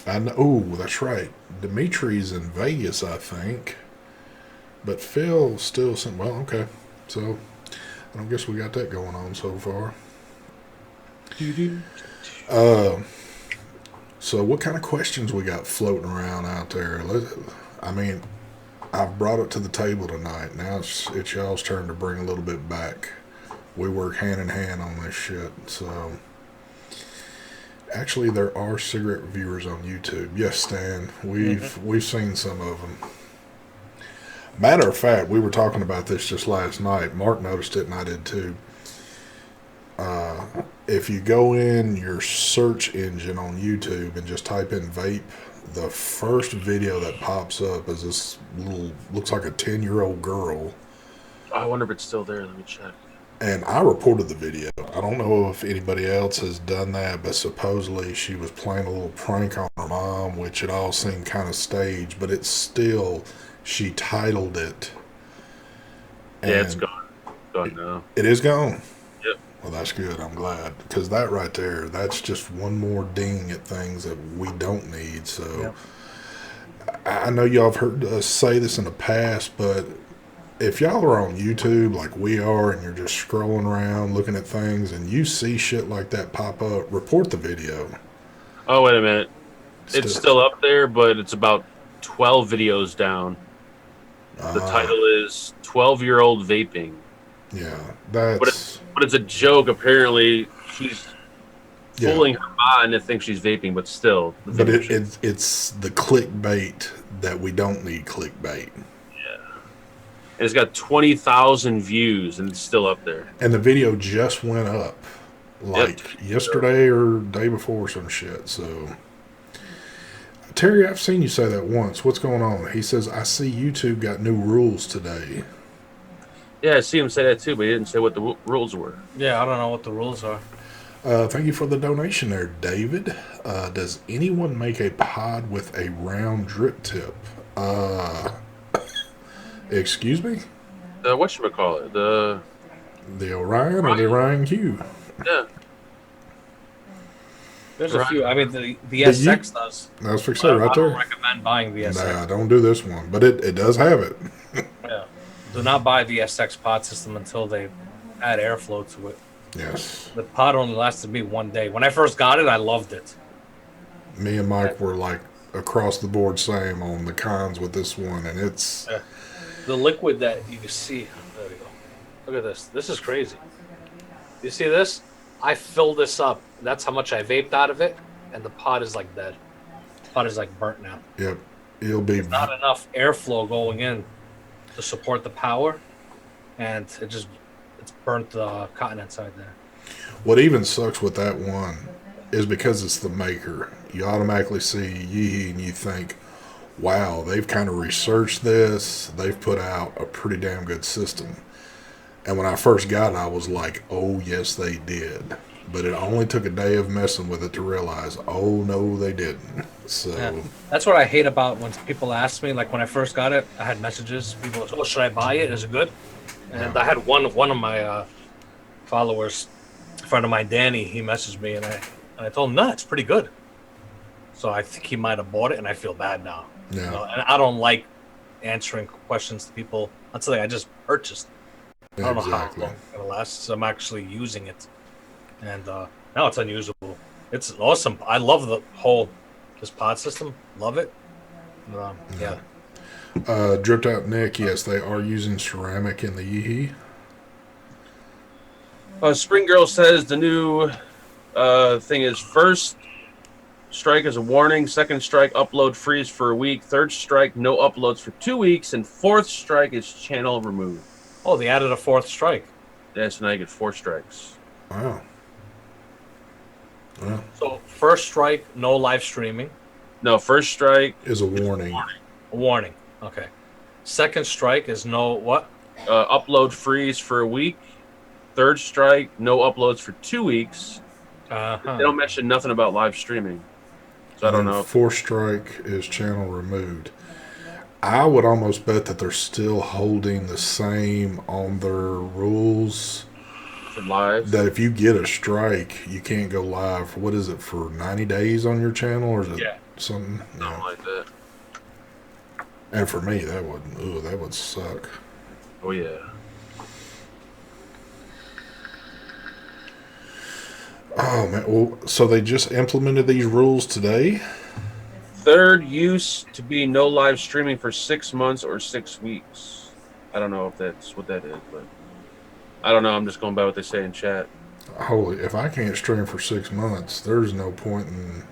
I know. Oh, that's right. Dimitri's in Vegas, I think. But Phil still sent. Well, okay. So I don't guess we got that going on so far. So what kind of questions we got floating around out there? I mean, I've brought it to the table tonight. Now it's y'all's turn to bring a little bit back. We work hand in hand on this shit. So actually, there are cigarette reviewers on YouTube. Yes, Stan, we've seen some of them. Matter of fact, we were talking about this just last night. Mark noticed it, and I did too. If you go in your search engine on YouTube and just type in vape, the first video that pops up is this little, looks like a 10-year-old girl. I wonder if it's still there. Let me check. And I reported the video. I don't know if anybody else has done that, but supposedly she was playing a little prank on her mom, which it all seemed kind of staged, but it's still, she titled it. Yeah, it's gone. Gone now. It is gone? Yep. Well, that's good. I'm glad. Because that right there, that's just one more ding at things that we don't need. So I know y'all have heard us say this in the past, but if y'all are on YouTube like we are and you're just scrolling around looking at things and you see shit like that pop up, report the video. Oh, wait a minute. It's still up there, but it's about 12 videos down. The title is 12-Year-Old Vaping. Yeah, that's... But it's a joke. Apparently, she's fooling her mind to think she's vaping, but still. But it's the clickbait that we don't need clickbait. And it's got 20,000 views, and it's still up there. And the video just went up, like yesterday or day before, some shit. So, Terry, I've seen you say that once. What's going on? He says, I see YouTube got new rules today. Yeah, I see him say that too, but he didn't say what the rules were. Yeah, I don't know what the rules are. Thank you for the donation there, David. Does anyone make a pod with a round drip tip? Excuse me? Whatchamacallit? The Orion or the Orion Q? Yeah. There's a few. I mean, the SX does. That's for sure, right there. I don't recommend buying the SX. Nah, don't do this one. But it does have it. Yeah. Do not buy the SX pod system until they add airflow to it. Yes. The pod only lasted me 1 day. When I first got it, I loved it. Me and Mike were like across the board same on the cons with this one, and it's... Yeah. The liquid that you can see... There we go. Look at this. This is crazy. You see this? I filled this up. That's how much I vaped out of it, and the pod is like dead. The pod is like burnt now. Yep. It'll be... There's not enough airflow going in to support the power, and it's burnt the cotton inside there. What even sucks with that one is because it's the maker. You automatically see Yeehee and you think, wow, they've kind of researched this. They've put out a pretty damn good system. And when I first got it, I was like, oh, yes, they did. But it only took a day of messing with it to realize, oh, no, they didn't. So yeah. That's what I hate about when people ask me, like when I first got it, I had messages. People said, oh, should I buy it? Is it good? And I had one of my followers, a friend of mine, Danny, he messaged me, and I told him, no, it's pretty good. So I think he might have bought it, and I feel bad now. Yeah. You know, and I don't like answering questions to people until I just purchased. I don't know how long it'll last. So I'm actually using it, and now it's unusable. It's awesome. I love this pod system. Love it. Yeah. Dripped out Nick, yes, they are using ceramic in the Yeehee. Spring Girl says the new thing is first strike is a warning. Second strike, upload freeze for a week. Third strike, no uploads for 2 weeks. And fourth strike is channel removed. Oh, they added a fourth strike. Yeah, so now you get 4 strikes. Wow. Well, So first strike, no live streaming. No, first strike is a warning. A warning. Okay. Second strike is no what? upload freeze for a week. Third strike, no uploads for 2 weeks. Uh-huh. They don't mention nothing about live streaming. So I don't know. Fourth strike is channel removed. I would almost bet that they're still holding the same on their rules. For live. That if you get a strike, you can't go live. What is it, for 90 days on your channel, or is it something? Something like that. And for me, that would suck. Oh yeah. Oh man, well, so they just implemented these rules today? Third use to be no live streaming for 6 months or 6 weeks. I don't know if that's what that is, but I don't know. I'm just going by what they say in chat. Holy, if I can't stream for 6 months, there's no point in.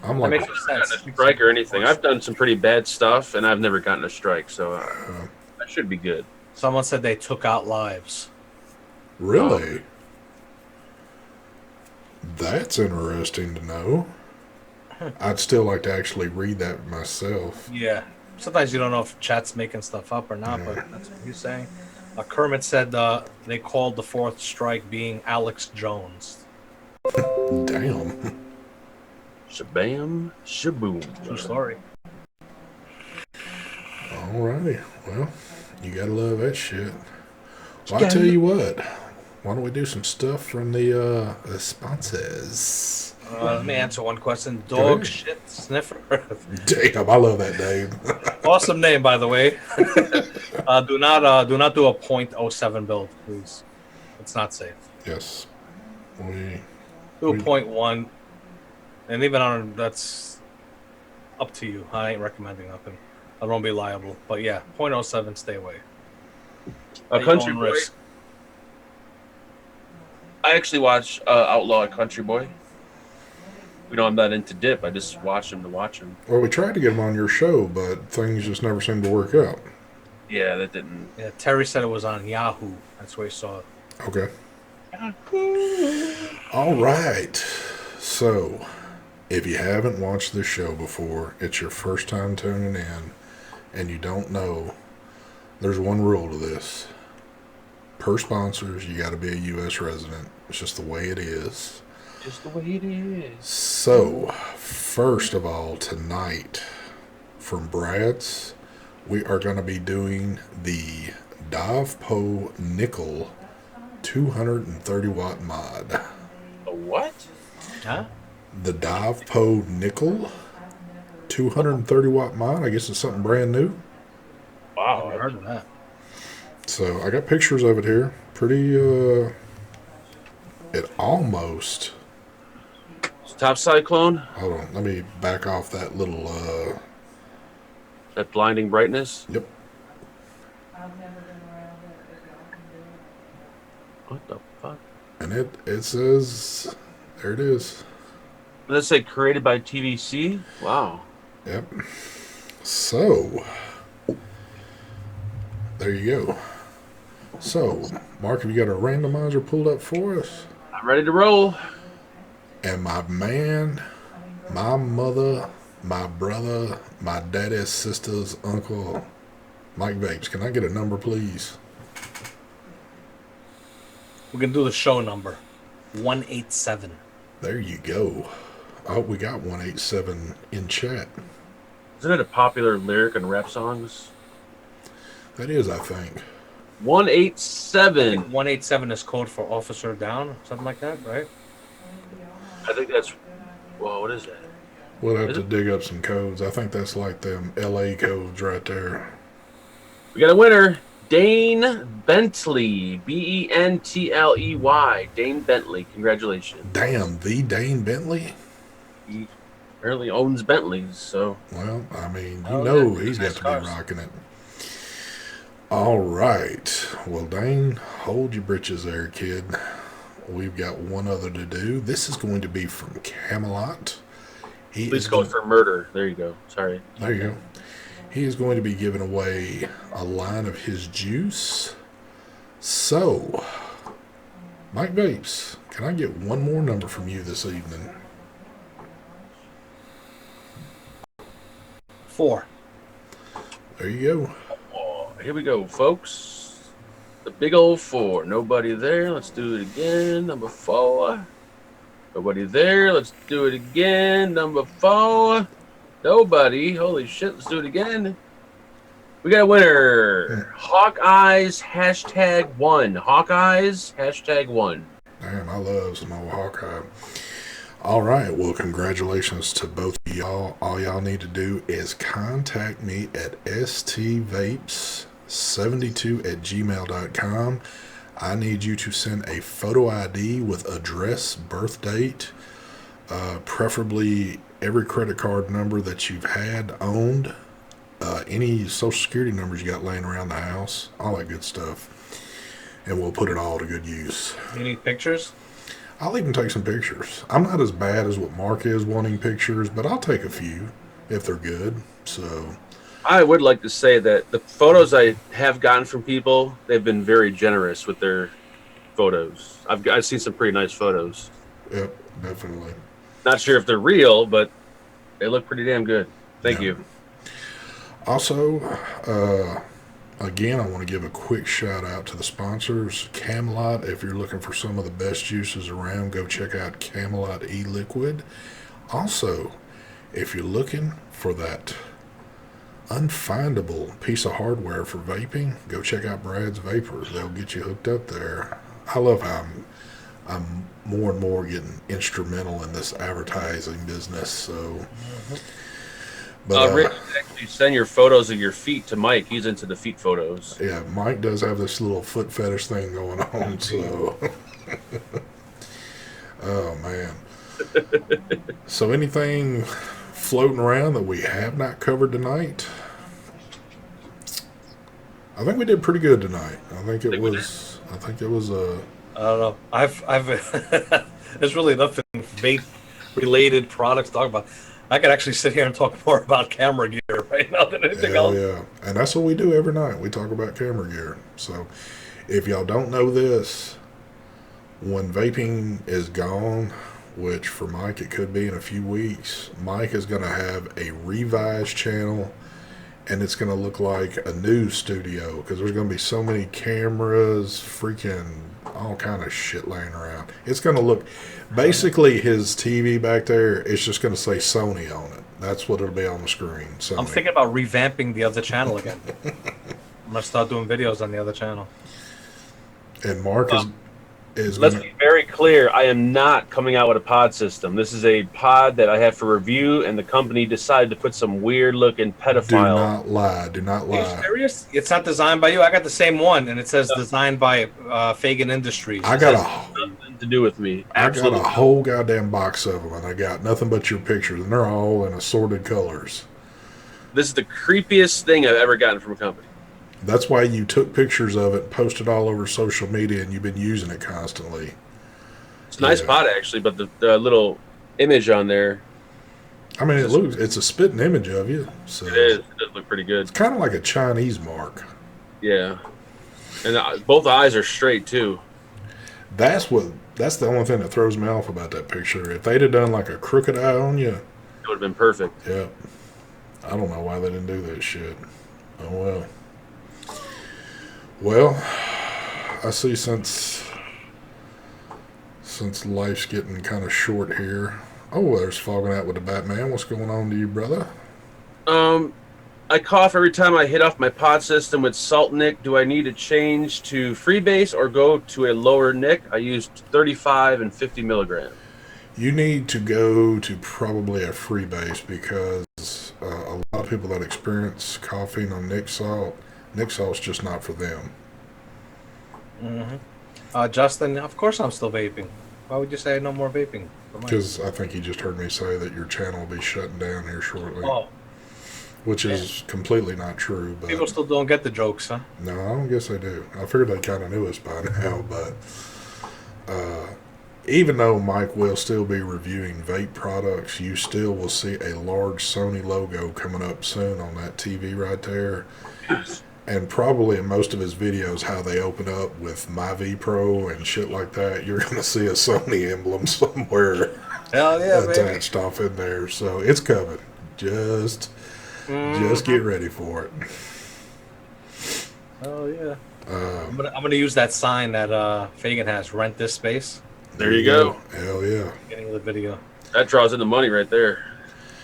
I'm That like, makes sense. A strike or anything. I've done some pretty bad stuff, and I've never gotten a strike, so that should be good. Someone said they took out lives. really? That's interesting to know. I'd still like to actually read that myself. Yeah. Sometimes you don't know if chat's making stuff up or not, but that's what he's saying. Kermit said they called the fourth strike being Alex Jones. Damn. Shabam, shaboom. True story. Alrighty. Well, you gotta love that shit. Well, I tell you what. Why don't we do some stuff from the sponsors? Let me answer one question. Go Dog ahead. shit sniffer. Damn, I love that name. Awesome name, by the way. Do not do a .07 build, please. It's not safe. Yes. Do a .1, and even on that's up to you. I ain't recommending nothing. I won't be liable, but yeah, .07, stay away. A At your Country own Boy. risk. I actually watch Outlaw and Country Boy. You know, I'm not into dip. I just watch him to watch him. Well, we tried to get him on your show, but things just never seemed to work out. Yeah, that didn't. Yeah, Terry said it was on Yahoo. That's where he saw it. Okay. All right. So, if you haven't watched this show before, it's your first time tuning in, and you don't know, there's one rule to this. Per sponsors, you got to be a U.S. resident. It's just the way it is. Just the way it is. So, first of all, tonight, from Brad's, we are going to be doing the DovPo Nickel 230 watt mod. A what? Huh? The DovPo Nickel 230 watt mod. I guess it's something brand new. Wow. Never heard of that. So, I got pictures of it here. Pretty, it almost. Top cyclone. Hold on, let me back off that little, That blinding brightness. Yep. What the fuck? And it says, there it is. Let's say created by TVC. Wow. Yep. So, there you go. So, Mark, have you got a randomizer pulled up for us? I'm ready to roll. And my man, my mother, my brother, my daddy's sister's uncle, Mike Vapes, can I get a number, please? We're gonna do the show number 187. There you go. I hope we got 187 in chat. Isn't it a popular lyric in rap songs? That is, I think. 187. 187 is code for officer down, something like that, right? I think that's. Whoa, what is that? We'll have Is to it? dig up some codes. I think that's like them LA codes right there. We got a winner. Dane Bentley. Bentley. Dane Bentley. Congratulations. Damn, the Dane Bentley? He apparently owns Bentleys, so. Well, I mean, Oh, know yeah, he's got nice to cars. be rocking it. All right. Well, Dane, hold your britches there, kid. we've got one other to do. This is going to be from Camelot. Please go for murder. There you go. Sorry. There you go. He is going to be giving away a line of his juice. So, Mike Vapes, can I get one more number from you this evening? 4. There you go. Oh, here we go, folks. The big old 4. Nobody there. Let's do it again. Number 4. Nobody there. Let's do it again. Number 4. Nobody. Holy shit. Let's do it again. We got a winner. Hawkeyes #1. Hawkeyes #1. Damn, I love some old Hawkeye. All right. Well, congratulations to both of y'all. All y'all need to do is contact me at stvapes72@gmail.com. I need you to send a photo ID with address, birth date, preferably every credit card number that you've had owned, any social security numbers you got laying around the house, all that good stuff. And we'll put it all to good use. You need pictures? I'll even take some pictures. I'm not as bad as what Mark is wanting pictures, but I'll take a few if they're good. So I would like to say that the photos I have gotten from people, they've been very generous with their photos. I've seen some pretty nice photos. yep, definitely. Not sure if they're real, but they look pretty damn good. Thank you. Also, again, I want to give a quick shout out to the sponsors. Camelot, if you're looking for some of the best juices around, go check out Camelot E-Liquid. Also, if you're looking for that unfindable piece of hardware for vaping, go check out Brad's Vapors. They'll get you hooked up there. I love how I'm more and more getting instrumental in this advertising business. So, but Rick, actually send your photos of your feet to Mike. He's into the feet photos. yeah, Mike does have this little foot fetish thing going on. So, oh man. So, anything floating around that we have not covered tonight? I think we did pretty good tonight. I think it was a. I don't know. I've there's really nothing vape related products to talk about. I could actually sit here and talk more about camera gear right now than anything else. Yeah, and that's what we do every night. We talk about camera gear. So, if y'all don't know this, when vaping is gone, which for Mike it could be in a few weeks, Mike is going to have a revised channel, and it's going to look like a news studio because there's going to be so many cameras, freaking all kind of shit laying around. It's going to look, basically his TV back there, it's just going to say Sony on it. That's what it'll be on the screen. Sony. I'm thinking about revamping the other channel again. I'm going to start doing videos on the other channel. And Mark is Let's going to... be very clear. I am not coming out with a pod system. This is a pod that I have for review, and the company decided to put some weird-looking pedophile. Do not lie. Do not Are you lie. serious? It's not designed by you. I got the same one, and it says designed by Fagan Industries. I got Nothing to do with me. I got Absolutely. a whole goddamn box of them, and I got nothing but your pictures, and they're all in assorted colors. This is the creepiest thing I've ever gotten from a company. That's why you took pictures of it, posted all over social media, and you've been using it constantly. It's a nice pod, actually, but the little image on there, I mean, it's a spitting image of you. So it is. It does look pretty good. It's kind of like a Chinese mark. Yeah. And both eyes are straight, too. That's the only thing that throws me off about that picture. If they'd have done like a crooked eye on you, It would have been perfect. yeah. I don't know why they didn't do that shit. Oh well. Well, I see since life's getting kind of short here. Oh, there's Fogging Out with the Batman. What's going on to you, brother? I cough every time I hit off my pod system with salt nick. Do I need to change to freebase or go to a lower nick? I used 35 and 50 milligrams. You need to go to probably a freebase because a lot of people that experience coughing on Nick salt's just not for them. Justin, of course I'm still vaping. Why would you say no more vaping? Because I think you just heard me say that your channel will be shutting down here shortly. Oh, Which is completely not true. But people still don't get the jokes, huh? no, I don't guess they do. I figured they kind of knew us by now, but Even though Mike will still be reviewing vape products, you still will see a large Sony logo coming up soon on that TV right there. And probably in most of his videos, how they open up with My V Pro and shit like that, you're going to see a Sony emblem somewhere Hell yeah, baby. attached off in there. So it's coming. Just get ready for it. Oh yeah. I'm gonna use that sign that Fagan has. Rent this space. There you go. Hell yeah. Beginning of the video. That draws in the money right there.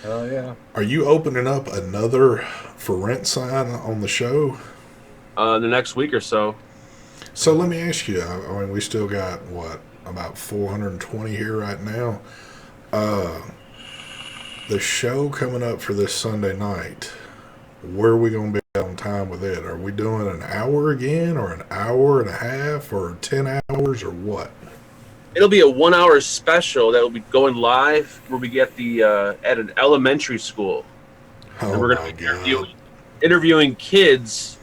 Oh yeah. Are you opening up another for rent sign on the show? The next week or so. So let me ask you. I mean, we still got what, about 420 here right now. The show coming up for this Sunday night. Where are we going to be on time with it? Are we doing an hour again, or an hour and a half, or 10 hours, or what? It'll be a 1 hour special that will be going live where we get the at an elementary school. Oh, and we're my going to God. be interviewing kids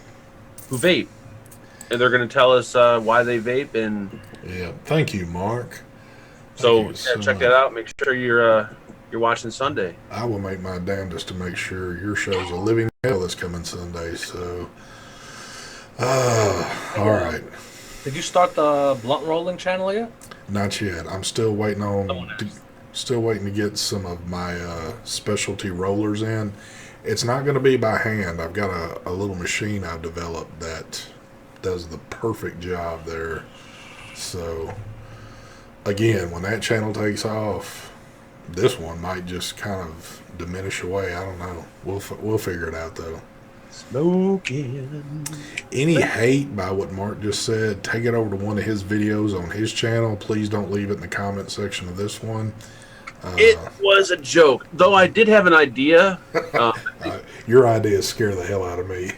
who vape. And they're going to tell us why they vape. And Yeah. Thank you, Mark. so, Thank you check much. that out. Make sure you're watching Sunday. I will make my damnedest to make sure your show's a living hell this coming Sunday. So, all right. Did you start the blunt rolling channel yet? Not yet. I'm still waiting on. Someone asked. Still waiting to get some of my specialty rollers in. It's not going to be by hand. I've got a little machine I've developed that does the perfect job there. So, again, when that channel takes off, this one might just kind of diminish away. I don't know. We'll figure it out though. Smoking. Any hate by what Mark just said, take it over to one of his videos on his channel. Please don't leave it in the comment section of this one. It was a joke. Though I did have an idea. Your ideas scare the hell out of me.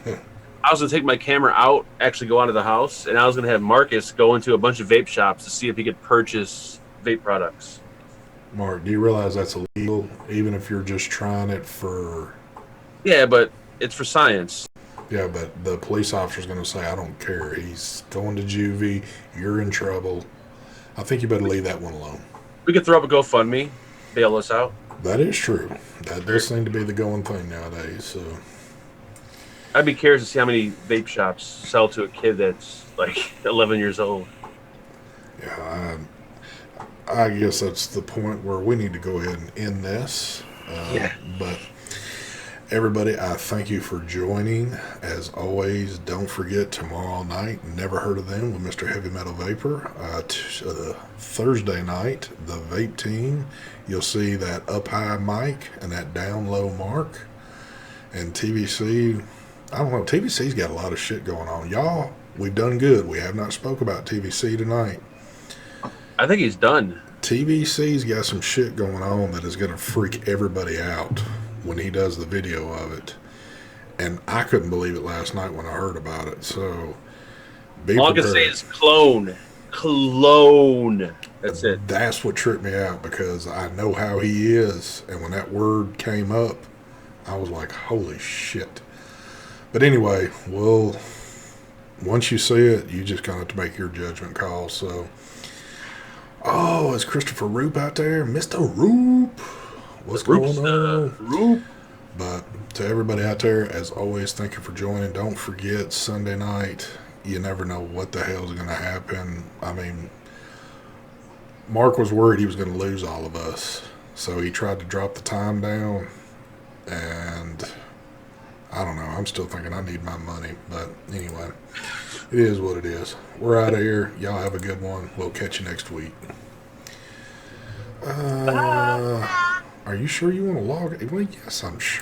I was going to take my camera out, actually go out of the house, and I was going to have Marcus go into a bunch of vape shops to see if he could purchase vape products. Mark, do you realize that's illegal, even if you're just trying it for... Yeah, but it's for science. Yeah, but the police officer's going to say, I don't care. He's going to juvie. You're in trouble. I think you better leave that one alone. We could throw up a GoFundMe, bail us out. That is true. That does seem to be the going thing nowadays. So I'd be curious to see how many vape shops sell to a kid that's like 11 years old. yeah, I guess that's the point where we need to go ahead and end this. But everybody, I thank you for joining. As always, don't forget tomorrow night, Never Heard of Them with Mr. Heavy Metal Vapor. Thursday night, the Vape Team. You'll see that up high Mike and that down low Mark. And TVC, I don't know, TVC's got a lot of shit going on. Y'all, we've done good. We have not spoke about TVC tonight. I think he's done. TVC's got some shit going on that is going to freak everybody out when he does the video of it. And I couldn't believe it last night when I heard about it. So, be All I can prepared. say is clone. Clone. That's it. That's what tripped me out because I know how he is. And when that word came up, I was like, holy shit. But anyway, well, once you see it, you just going to have to make your judgment call. So, oh, is Christopher Roop out there? Mr. Roop. What's going on? Roop. But to everybody out there, as always, thank you for joining. Don't forget, Sunday night, you never know what the hell's going to happen. I mean, Mark was worried he was going to lose all of us. So he tried to drop the time down. And I don't know. I'm still thinking I need my money. But anyway, it is what it is. We're out of here. Y'all have a good one. We'll catch you next week. Are you sure you want to log? Well, yes, I'm sure.